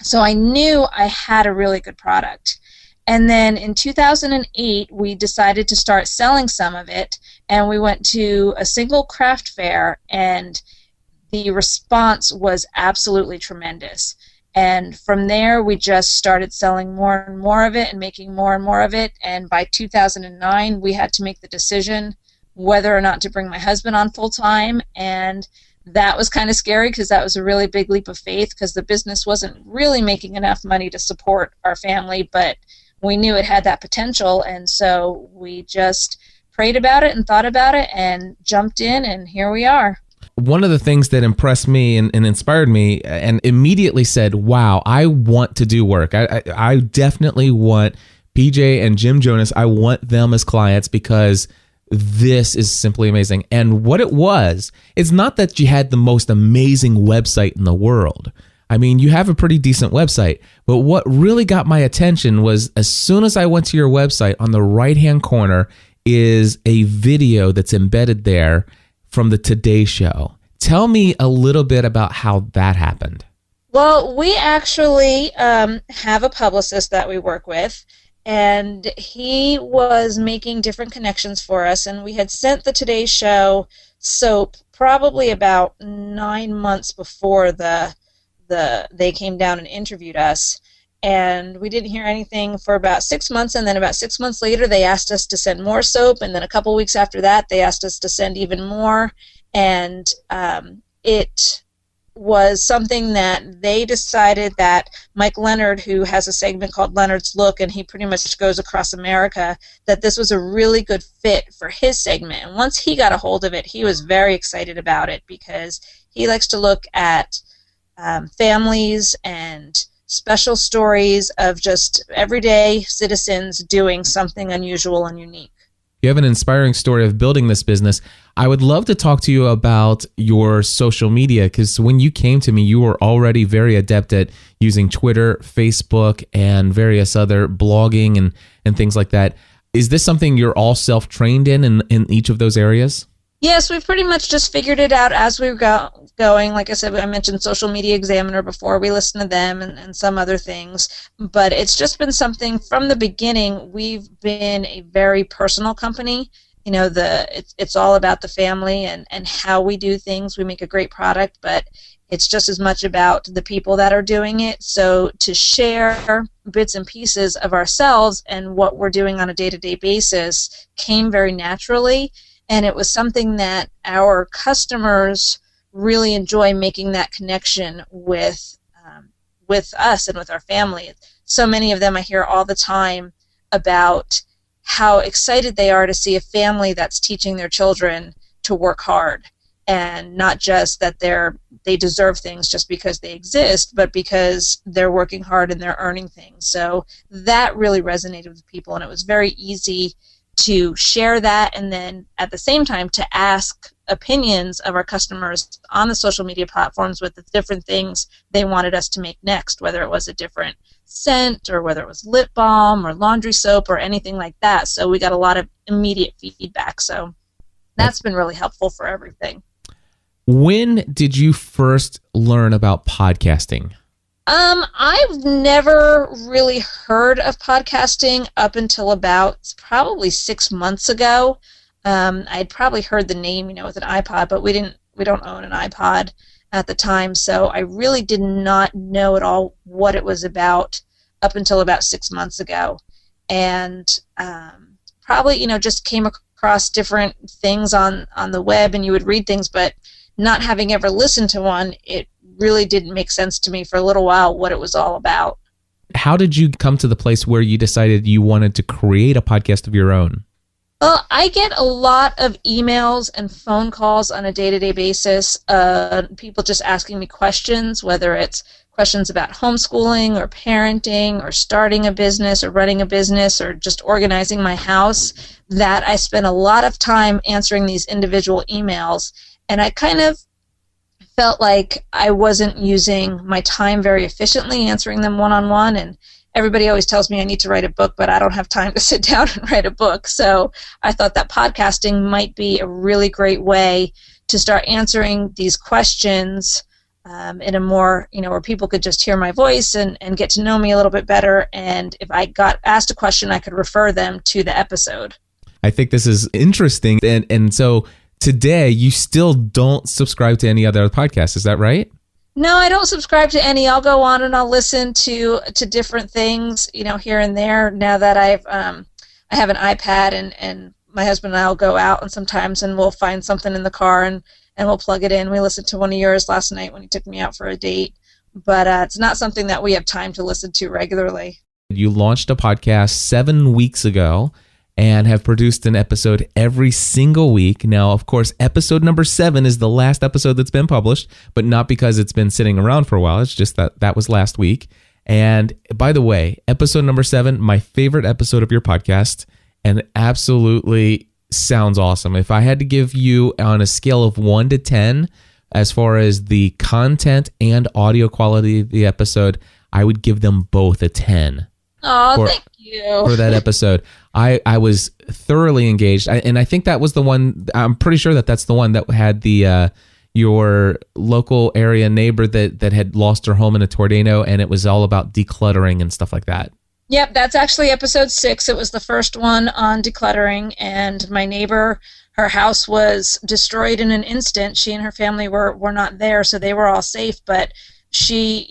Speaker 6: So I knew I had a really good product. And then in 2008, we decided to start selling some of it, and we went to a single craft fair, and the response was absolutely tremendous. And from there, we just started selling more and more of it and making more and more of it. And by 2009, we had to make the decision whether or not to bring my husband on full time. And that was kind of scary because that was a really big leap of faith because the business wasn't really making enough money to support our family, but we knew it had that potential. And so we just prayed about it and thought about it and jumped in, and here we are.
Speaker 1: One of the things that impressed me and inspired me and immediately said, wow, I want to do work. I definitely want PJ and Jim Jonas. I want them as clients because this is simply amazing. And what it was, it's not that you had the most amazing website in the world. I mean, you have a pretty decent website, but what really got my attention was as soon as I went to your website, on the right-hand corner is a video that's embedded there from the Today Show. Tell me a little bit about how that happened.
Speaker 6: Well, we actually have a publicist that we work with, and he was making different connections for us, and we had sent the Today Show soap probably about 9 months before they came down and interviewed us, and we didn't hear anything for about 6 months, and then about 6 months later they asked us to send more soap, and then a couple weeks after that they asked us to send even more, and it was something that they decided that Mike Leonard, who has a segment called Leonard's Look, and he pretty much goes across America, that this was a really good fit for his segment. And once he got a hold of it, he was very excited about it because he likes to look at families and special stories of just everyday citizens doing something unusual and unique.
Speaker 1: You have an inspiring story of building this business. I would love to talk to you about your social media because when you came to me, you were already very adept at using Twitter, Facebook, and various other blogging and things like that. Is this something you're all self-trained in each of those areas?
Speaker 6: Yes, we've pretty much just figured it out as we were going. Like I said, I mentioned Social Media Examiner before. We listen to them and some other things. But it's just been something from the beginning. We've been a very personal company. You know, it's all about the family and how we do things. We make a great product, but it's just as much about the people that are doing it. So to share bits and pieces of ourselves and what we're doing on a day-to-day basis came very naturally. And it was something that our customers really enjoy, making that connection with us and with our family. So many of them I hear all the time about how excited they are to see a family that's teaching their children to work hard, and not just that they deserve things just because they exist, but because they're working hard and they're earning things. So that really resonated with people, and it was very easy to share that, and then at the same time to ask opinions of our customers on the social media platforms with the different things they wanted us to make next, whether it was a different scent or whether it was lip balm or laundry soap or anything like that. So we got a lot of immediate feedback. So that's been really helpful for everything.
Speaker 1: When did you first learn about podcasting?
Speaker 6: I've never really heard of podcasting up until about probably 6 months ago. I'd probably heard the name, with an iPod, but we don't own an iPod at the time, so I really did not know at all what it was about up until about 6 months ago. And probably, just came across different things on the web, and you would read things, but not having ever listened to one, it really didn't make sense to me for a little while what it was all about.
Speaker 1: How did you come to the place where you decided you wanted to create a podcast of your own?
Speaker 6: Well, I get a lot of emails and phone calls on a day-to-day basis, people just asking me questions, whether it's questions about homeschooling or parenting or starting a business or running a business or just organizing my house, that I spend a lot of time answering these individual emails. And I kind of felt like I wasn't using my time very efficiently answering them one-on-one, and everybody always tells me I need to write a book, but I don't have time to sit down and write a book. So I thought that podcasting might be a really great way to start answering these questions in a more, where people could just hear my voice and get to know me a little bit better. And if I got asked a question, I could refer them to the episode.
Speaker 1: I think this is interesting. And so today, you still don't subscribe to any other podcasts. Is that right?
Speaker 6: No, I don't subscribe to any. I'll go on and I'll listen to different things, here and there. Now that I have an iPad, and my husband and I will go out and sometimes, and we'll find something in the car and we'll plug it in. We listened to one of yours last night when he took me out for a date, but it's not something that we have time to listen to regularly.
Speaker 1: You launched a podcast 7 weeks ago and have produced an episode every single week. Now, of course, episode number 7 is the last episode that's been published, but not because it's been sitting around for a while. It's just that was last week. And by the way, episode number 7, my favorite episode of your podcast, and absolutely sounds awesome. If I had to give you on a scale of 1 to 10, as far as the content and audio quality of the episode, I would give them both a 10.
Speaker 6: Oh, thank you.
Speaker 1: For that episode. I was thoroughly engaged. And I think that was the one, I'm pretty sure that's the one that had the your local area neighbor that had lost her home in a tornado, and it was all about decluttering and stuff like that.
Speaker 6: Yep, that's actually episode 6. It was the first one on decluttering, and my neighbor, her house was destroyed in an instant. She and her family were not there, so they were all safe, but she,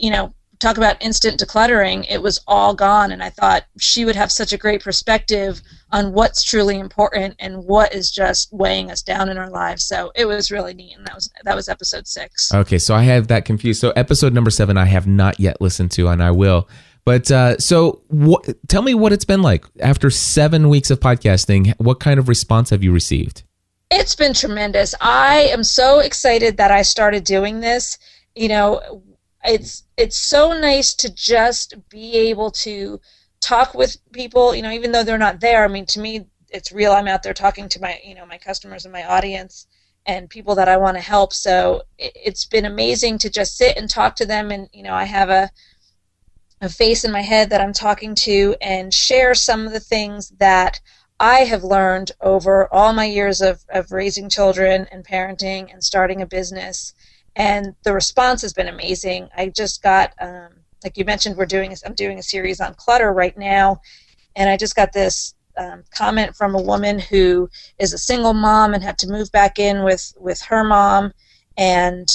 Speaker 6: talk about instant decluttering, it was all gone, and I thought she would have such a great perspective on what's truly important and what is just weighing us down in our lives. So it was really neat, and that was episode 6.
Speaker 1: Okay, so I have that confused. So episode number 7 I have not yet listened to, and I will. But tell me what it's been like after 7 weeks of podcasting. What kind of response have you received?
Speaker 6: It's been tremendous. I am so excited that I started doing this. It's so nice to just be able to talk with people, even though they're not there. I mean, to me, it's real. I'm out there talking to my, my customers and my audience and people that I want to help. So it's been amazing to just sit and talk to them. And, I have a face in my head that I'm talking to and share some of the things that I have learned over all my years of raising children and parenting and starting a business. And the response has been amazing. I just got, like you mentioned, I'm doing a series on clutter right now, and I just got this comment from a woman who is a single mom and had to move back in with her mom, and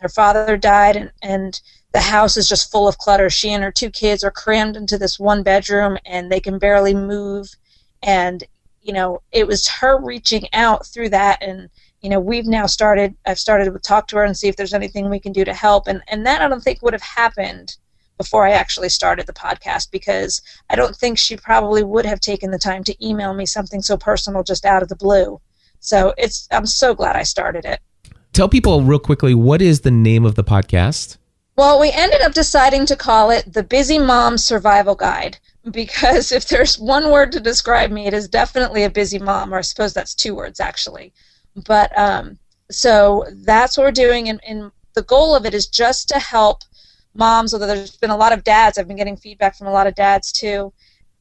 Speaker 6: her father died, and the house is just full of clutter. She and her 2 kids are crammed into this one bedroom, and they can barely move. And, it was her reaching out through that, and I've started to talk to her and see if there's anything we can do to help. And that I don't think would have happened before I actually started the podcast, because I don't think she probably would have taken the time to email me something so personal just out of the blue. So I'm so glad I started it.
Speaker 1: Tell people real quickly, what is the name of the podcast?
Speaker 6: Well, we ended up deciding to call it The Busy Mom Survival Guide, because if there's one word to describe me, it is definitely a busy mom, or I suppose that's 2 words actually. But so that's what we're doing, and the goal of it is just to help moms, although there's been a lot of dads. I've been getting feedback from a lot of dads too,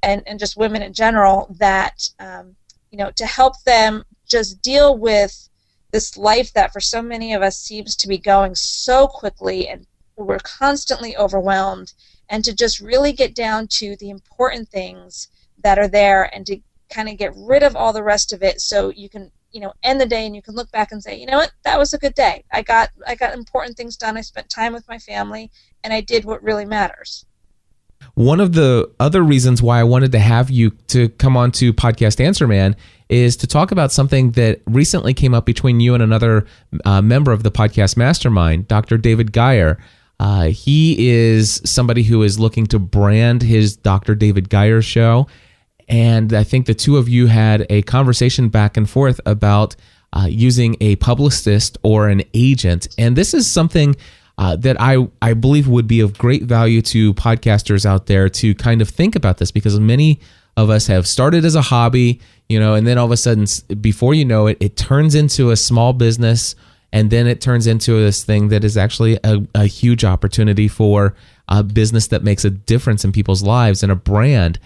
Speaker 6: and just women in general, that to help them just deal with this life that for so many of us seems to be going so quickly, and we're constantly overwhelmed, and to just really get down to the important things that are there, and to kind of get rid of all the rest of it so you can, end the day and you can look back and say, you know what, that was a good day. I got important things done. I spent time with my family, and I did what really matters.
Speaker 1: One of the other reasons why I wanted to have you to come on to Podcast Answer Man is to talk about something that recently came up between you and another member of the podcast mastermind, Dr. David Geyer. He is somebody who is looking to brand his Dr. David Geyer show. And I think the two of you had a conversation back and forth about using a publicist or an agent. And this is something that I believe would be of great value to podcasters out there to kind of think about this, because many of us have started as a hobby, and then all of a sudden, before you know it, it turns into a small business, and then it turns into this thing that is actually a huge opportunity for a business that makes a difference in people's lives and a brand.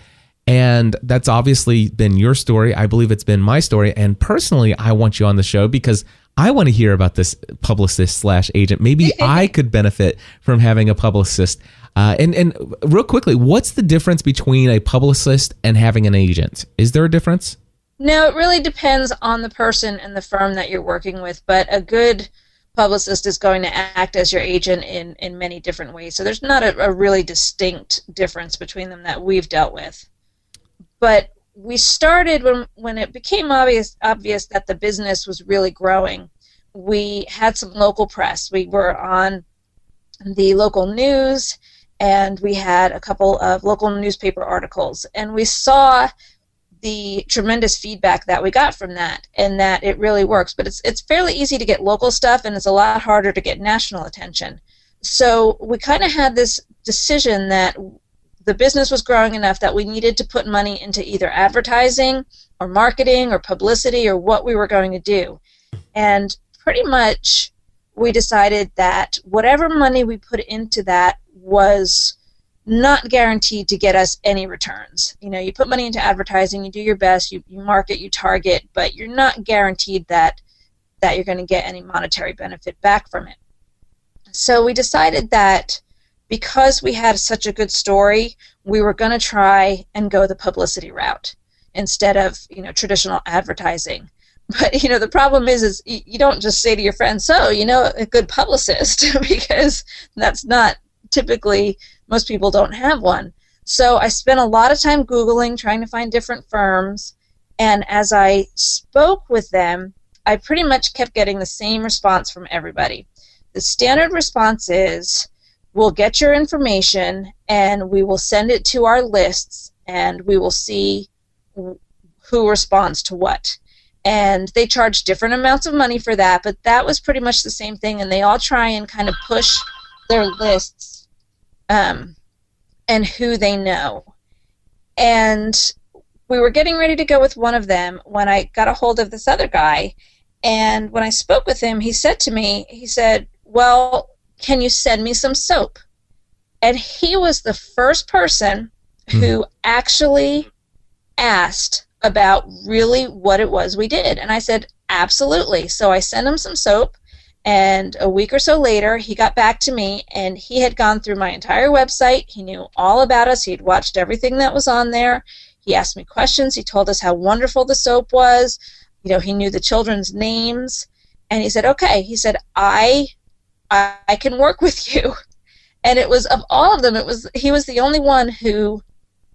Speaker 1: And that's obviously been your story. I believe it's been my story. And personally, I want you on the show because I want to hear about this publicist/agent. Maybe I could benefit from having a publicist. And real quickly, what's the difference between a publicist and having an agent? Is there a difference?
Speaker 6: No, it really depends on the person and the firm that you're working with. But a good publicist is going to act as your agent in many different ways. So there's not a really distinct difference between them that we've dealt with. But we started when it became obvious that the business was really growing. We had some local press. We were on the local news, and we had a couple of local newspaper articles. And we saw the tremendous feedback that we got from that, and that it really works. But it's fairly easy to get local stuff, and it's a lot harder to get national attention. So we kind of had this decision that the business was growing enough that we needed to put money into either advertising or marketing or publicity or what we were going to do. And pretty much we decided that whatever money we put into that was not guaranteed to get us any returns. You put money into advertising, you do your best, you market, you target, but you're not guaranteed that you're going to get any monetary benefit back from it. So we decided that because we had such a good story, we were going to try and go the publicity route instead of, traditional advertising. But, the problem is you don't just say to your friends, so, a good publicist, because that's not typically, most people don't have one. So I spent a lot of time Googling, trying to find different firms, and as I spoke with them, I pretty much kept getting the same response from everybody. The standard response is, we'll get your information and we will send it to our lists and we will see who responds to what. And they charge different amounts of money for that, but that was pretty much the same thing, and they all try and kind of push their lists and who they know. And we were getting ready to go with one of them when I got a hold of this other guy, and when I spoke with him, he said to me, well, can you send me some soap? And he was the first person who actually asked about really what it was we did. And I said, absolutely. So I sent him some soap, and a week or so later, he got back to me, and he had gone through my entire website. He knew all about us. He'd watched everything that was on there. He asked me questions. He told us how wonderful the soap was. He knew the children's names. And he said, okay. He said, I can work with you. And it was, of all of them, he was the only one who,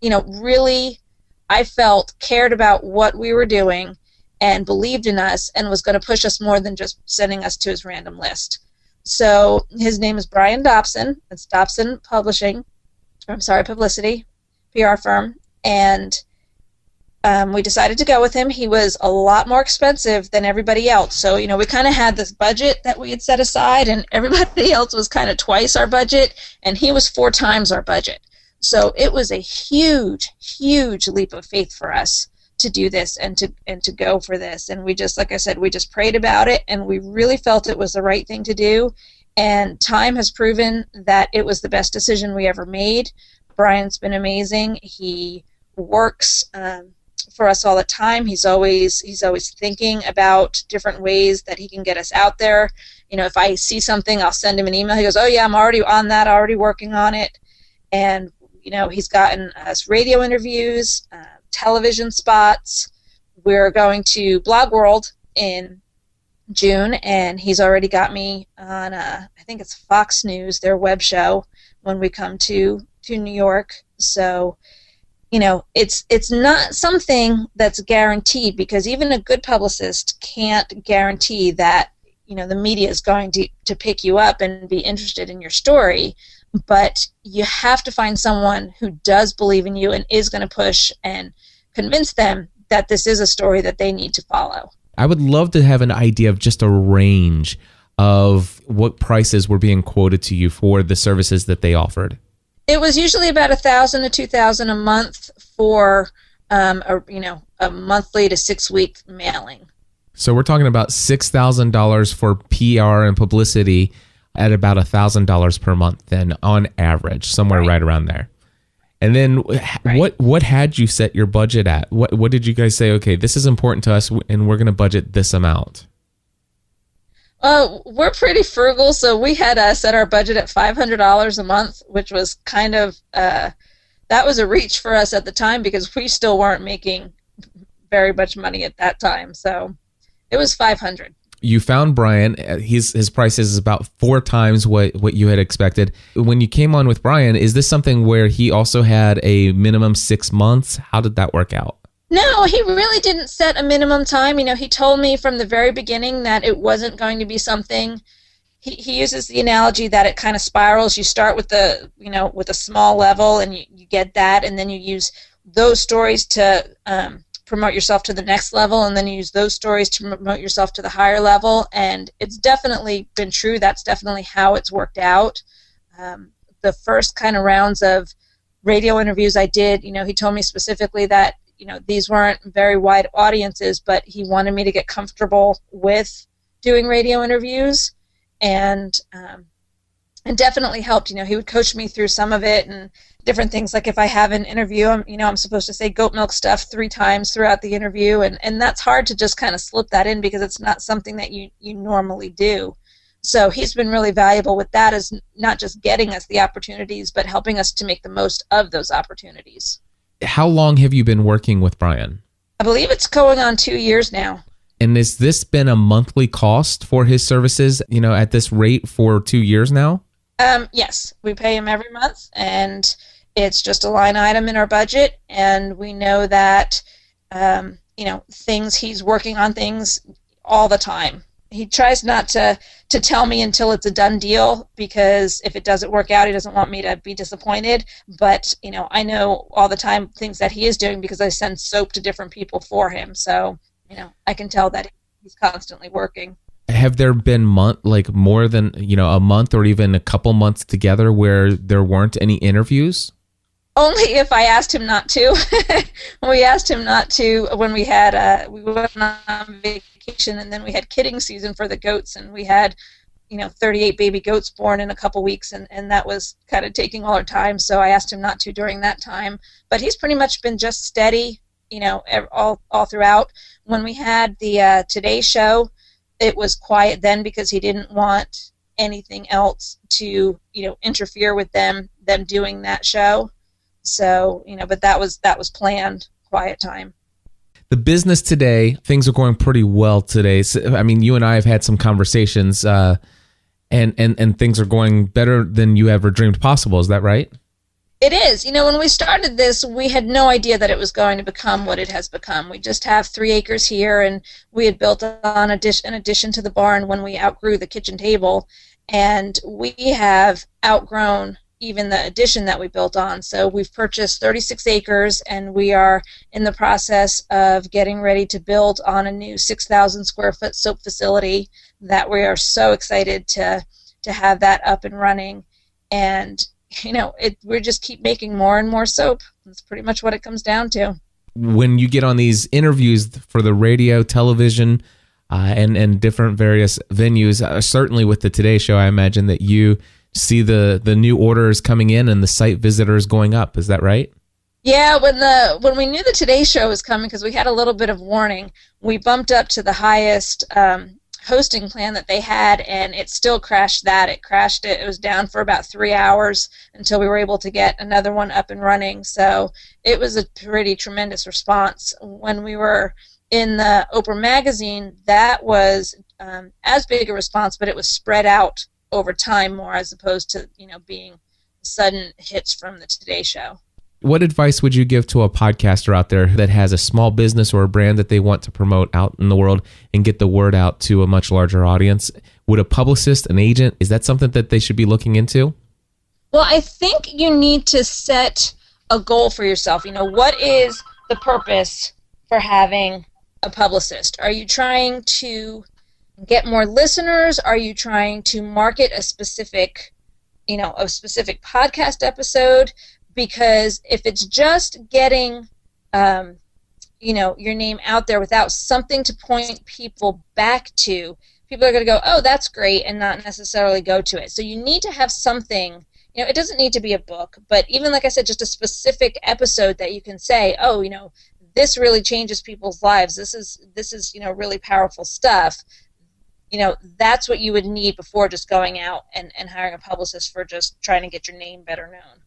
Speaker 6: really, I felt, cared about what we were doing and believed in us and was going to push us more than just sending us to his random list. So his name is Brian Dobson. It's Dobson Publicity, PR firm. And we decided to go with him. He was a lot more expensive than everybody else. So, we kind of had this budget that we had set aside, and everybody else was kind of twice our budget, and he was 4 times our budget. So it was a huge, huge leap of faith for us to do this and to go for this. And we just, like I said, we just prayed about it, and we really felt it was the right thing to do. And time has proven that it was the best decision we ever made. Brian's been amazing. He works for us all the time. He's always thinking about different ways that he can get us out there. If I see something, I'll send him an email. He goes, oh yeah, I'm already on that, already working on it. And he's gotten us radio interviews. television spots. We're going to BlogWorld in June, and he's already got me on, I think it's Fox News, their web show, when we come to New York. So, it's not something that's guaranteed, because even a good publicist can't guarantee that, the media is going to pick you up and be interested in your story. But you have to find someone who does believe in you and is going to push and convince them that this is a story that they need to follow.
Speaker 1: I would love to have an idea of just a range of what prices were being quoted to you for the services that they offered.
Speaker 6: It was usually about $1,000 to $2,000 a month for a monthly to 6-week mailing.
Speaker 1: So we're talking about $6,000 for PR and publicity at about $1,000 per month then on average, somewhere right around there. And then what had you set your budget at? What did you guys say, okay, this is important to us and we're going to budget this amount?
Speaker 6: We're pretty frugal, so we had set our budget at $500 a month, which was kind of, that was a reach for us at the time because we still weren't making very much money at that time. So it was $500. You
Speaker 1: found Brian. His price is about 4 times what you had expected. When you came on with Brian, is this something where he also had a minimum 6 months? How did that work out?
Speaker 6: No, he really didn't set a minimum time. He told me from the very beginning that it wasn't going to be something. He uses the analogy that it kind of spirals. You start with with a small level and you get that, and then you use those stories to promote yourself to the next level, and then you use those stories to promote yourself to the higher level. And it's definitely been true. That's definitely how it's worked out. The first kind of rounds of radio interviews I did, he told me specifically that these weren't very wide audiences, but he wanted me to get comfortable with doing radio interviews, and definitely helped. He would coach me through some of it and different things. Like if I have an interview, I'm supposed to say goat milk stuff 3 times throughout the interview, and that's hard to just kind of slip that in because it's not something that you normally do. So he's been really valuable with that, as not just getting us the opportunities, but helping us to make the most of those opportunities.
Speaker 1: How long have you been working with Brian?
Speaker 6: I believe it's going on 2 years now.
Speaker 1: And has this been a monthly cost for his services, at this rate for 2 years now?
Speaker 6: Yes, we pay him every month, and it's just a line item in our budget, and we know that, he's working on things all the time. He tries not to tell me until it's a done deal, because if it doesn't work out, he doesn't want me to be disappointed. But, I know all the time things that he is doing because I send soap to different people for him. So, I can tell that he's constantly working.
Speaker 1: Have there been more than, a month or even a couple months together where there weren't any interviews?
Speaker 6: Only if I asked him not to. We asked him not to when we had we went on vacation, and then we had kidding season for the goats, and we had 38 baby goats born in a couple weeks, and that was kind of taking all our time. So I asked him not to during that time. But he's pretty much been just steady, all throughout. When we had the Today Show, it was quiet then because he didn't want anything else to interfere with them doing that show. So, but that was planned, quiet time.
Speaker 1: The business today, things are going pretty well today. So, I mean, you and I have had some conversations, and things are going better than you ever dreamed possible. Is that right?
Speaker 6: It is. When we started this, we had no idea that it was going to become what it has become. We just have 3 acres here, and we had built on an addition to the barn when we outgrew the kitchen table, and we have outgrown even the addition that we built on. So we've purchased 36 acres, and we are in the process of getting ready to build on a new 6,000 square foot soap facility that we are so excited to have that up and running. And we just keep making more and more soap. That's pretty much what it comes down to.
Speaker 1: When you get on these interviews for the radio, television, and different various venues, certainly with the Today Show, I imagine that you see the new orders coming in and the site visitors going up. Is that right?
Speaker 6: Yeah, when we knew the Today Show was coming, because we had a little bit of warning, we bumped up to the highest hosting plan that they had, and it still crashed that. It crashed it. It was down for about 3 hours until we were able to get another one up and running. So it was a pretty tremendous response. When we were in the Oprah magazine, that was as big a response, but it was spread out over time more, as opposed to being sudden hits from the Today Show.
Speaker 1: What advice would you give to a podcaster out there that has a small business or a brand that they want to promote out in the world and get the word out to a much larger audience? Would a publicist, an agent, is that something that they should be looking into?
Speaker 6: Well, I think you need to set a goal for yourself. What is the purpose for having a publicist? Are you trying to get more listeners? Are you trying to market a specific podcast episode? Because if it's just getting, your name out there without something to point people back to, people are going to go, oh, that's great, and not necessarily go to it. So you need to have something. It doesn't need to be a book, but even, like I said, just a specific episode that you can say, oh, this really changes people's lives. This is really powerful stuff. That's what you would need before just going out and hiring a publicist for just trying to get your name better known.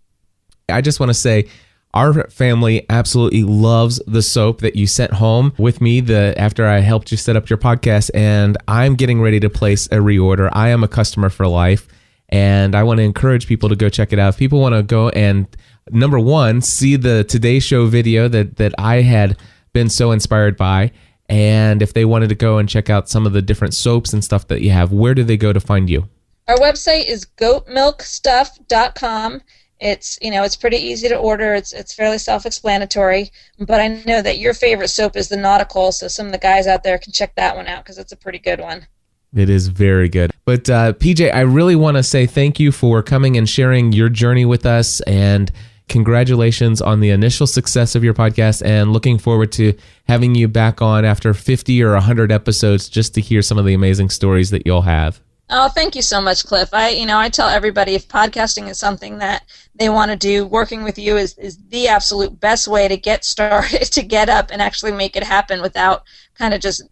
Speaker 1: I just want to say our family absolutely loves the soap that you sent home with me after I helped you set up your podcast, and I'm getting ready to place a reorder. I am a customer for life, and I want to encourage people to go check it out. If people want to go and, number one, see the Today Show video that I had been so inspired by, and if they wanted to go and check out some of the different soaps and stuff that you have, where do they go to find you?
Speaker 6: Our website is goatmilkstuff.com. It's pretty easy to order. It's fairly self-explanatory, but I know that your favorite soap is the Nautical, so some of the guys out there can check that one out because it's a pretty good one.
Speaker 1: It is very good. But PJ, I really want to say thank you for coming and sharing your journey with us, and congratulations on the initial success of your podcast, and looking forward to having you back on after 50 or 100 episodes just to hear some of the amazing stories that you'll have.
Speaker 6: Oh, thank you so much, Cliff. I tell everybody, if podcasting is something that they want to do, working with you is the absolute best way to get started, to get up and actually make it happen without kind of just,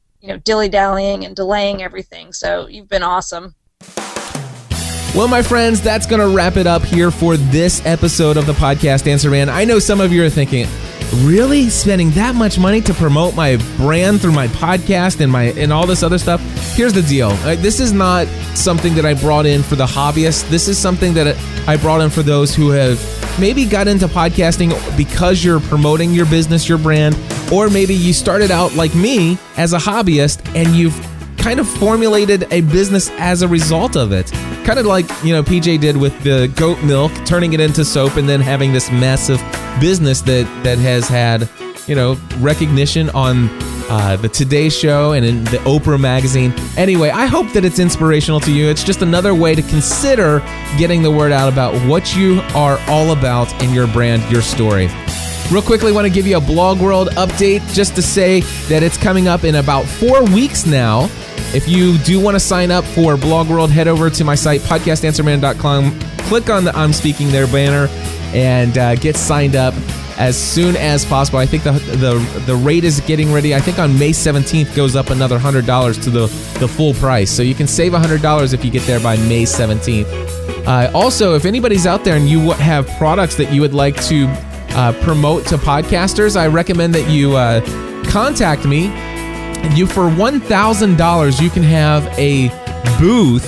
Speaker 6: dilly-dallying and delaying everything. So you've been awesome.
Speaker 1: Well, my friends, that's going to wrap it up here for this episode of the Podcast Answer Man. I know some of you are thinking, really? Spending that much money to promote my brand through my podcast and all this other stuff? Here's the deal. This is not something that I brought in for the hobbyists. This is something that I brought in for those who have maybe got into podcasting because you're promoting your business, your brand, or maybe you started out like me as a hobbyist and you've kind of formulated a business as a result of it. Kind of like, PJ did with the goat milk, turning it into soap and then having this massive business that has had, recognition on the Today Show and in the Oprah magazine. Anyway, I hope that it's inspirational to you. It's just another way to consider getting the word out about what you are all about in your brand, your story. Real quickly, I want to give you a BlogWorld update just to say that it's coming up in about 4 weeks now. If you do want to sign up for BlogWorld, head over to my site, podcastanswerman.com. Click on the I'm Speaking There banner and get signed up as soon as possible. I think the rate is getting ready. I think on May 17th goes up another $100 to the full price. So you can save $100 if you get there by May 17th. Also, if anybody's out there and you have products that you would like to promote to podcasters, I recommend that you contact me. For $1,000, you can have a booth.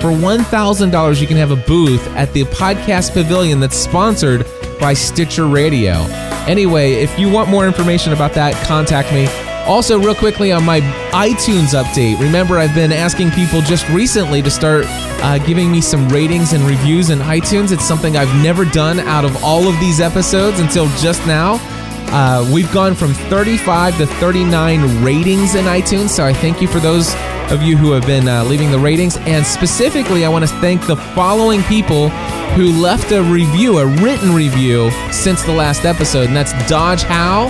Speaker 1: For $1,000, you can have a booth at the Podcast Pavilion that's sponsored by Stitcher Radio. Anyway, if you want more information about that, contact me. Also, real quickly on my iTunes update, remember I've been asking people just recently to start giving me some ratings and reviews in iTunes. It's something I've never done out of all of these episodes until just now. We've gone from 35 to 39 ratings in iTunes, so I thank you for those of you who have been leaving the ratings. And specifically, I want to thank the following people who left a review, a written review, since the last episode, and that's Dodge Howe,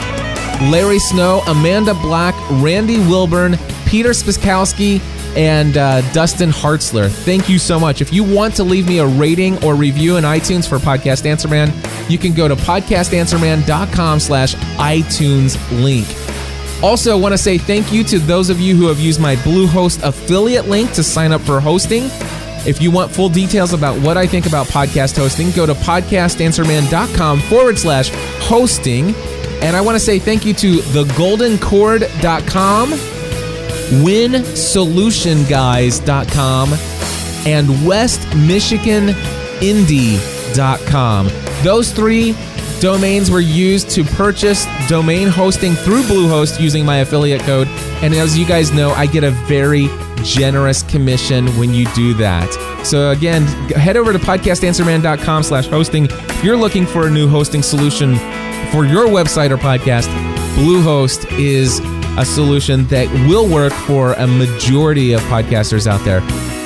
Speaker 1: Larry Snow, Amanda Black, Randy Wilburn, Peter Spiskowski, and Dustin Hartzler. Thank you so much. If you want to leave me a rating or review in iTunes for Podcast Answer Man, you can go to podcastanswerman.com/iTunes link. Also, want to say thank you to those of you who have used my Bluehost affiliate link to sign up for hosting. If you want full details about what I think about podcast hosting, go to podcastanswerman.com/hosting. And I want to say thank you to thegoldencord.com, winSolutionGuys.com, and westmichiganindie.com. Those 3 domains were used to purchase domain hosting through Bluehost using my affiliate code. And as you guys know, I get a very generous commission when you do that. So again, head over to podcastanswerman.com/hosting. If you're looking for a new hosting solution for your website or podcast, Bluehost is a solution that will work for a majority of podcasters out there.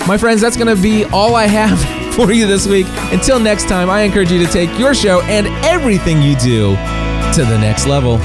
Speaker 1: My friends, that's going to be all I have for you this week. Until next time, I encourage you to take your show and everything you do to the next level.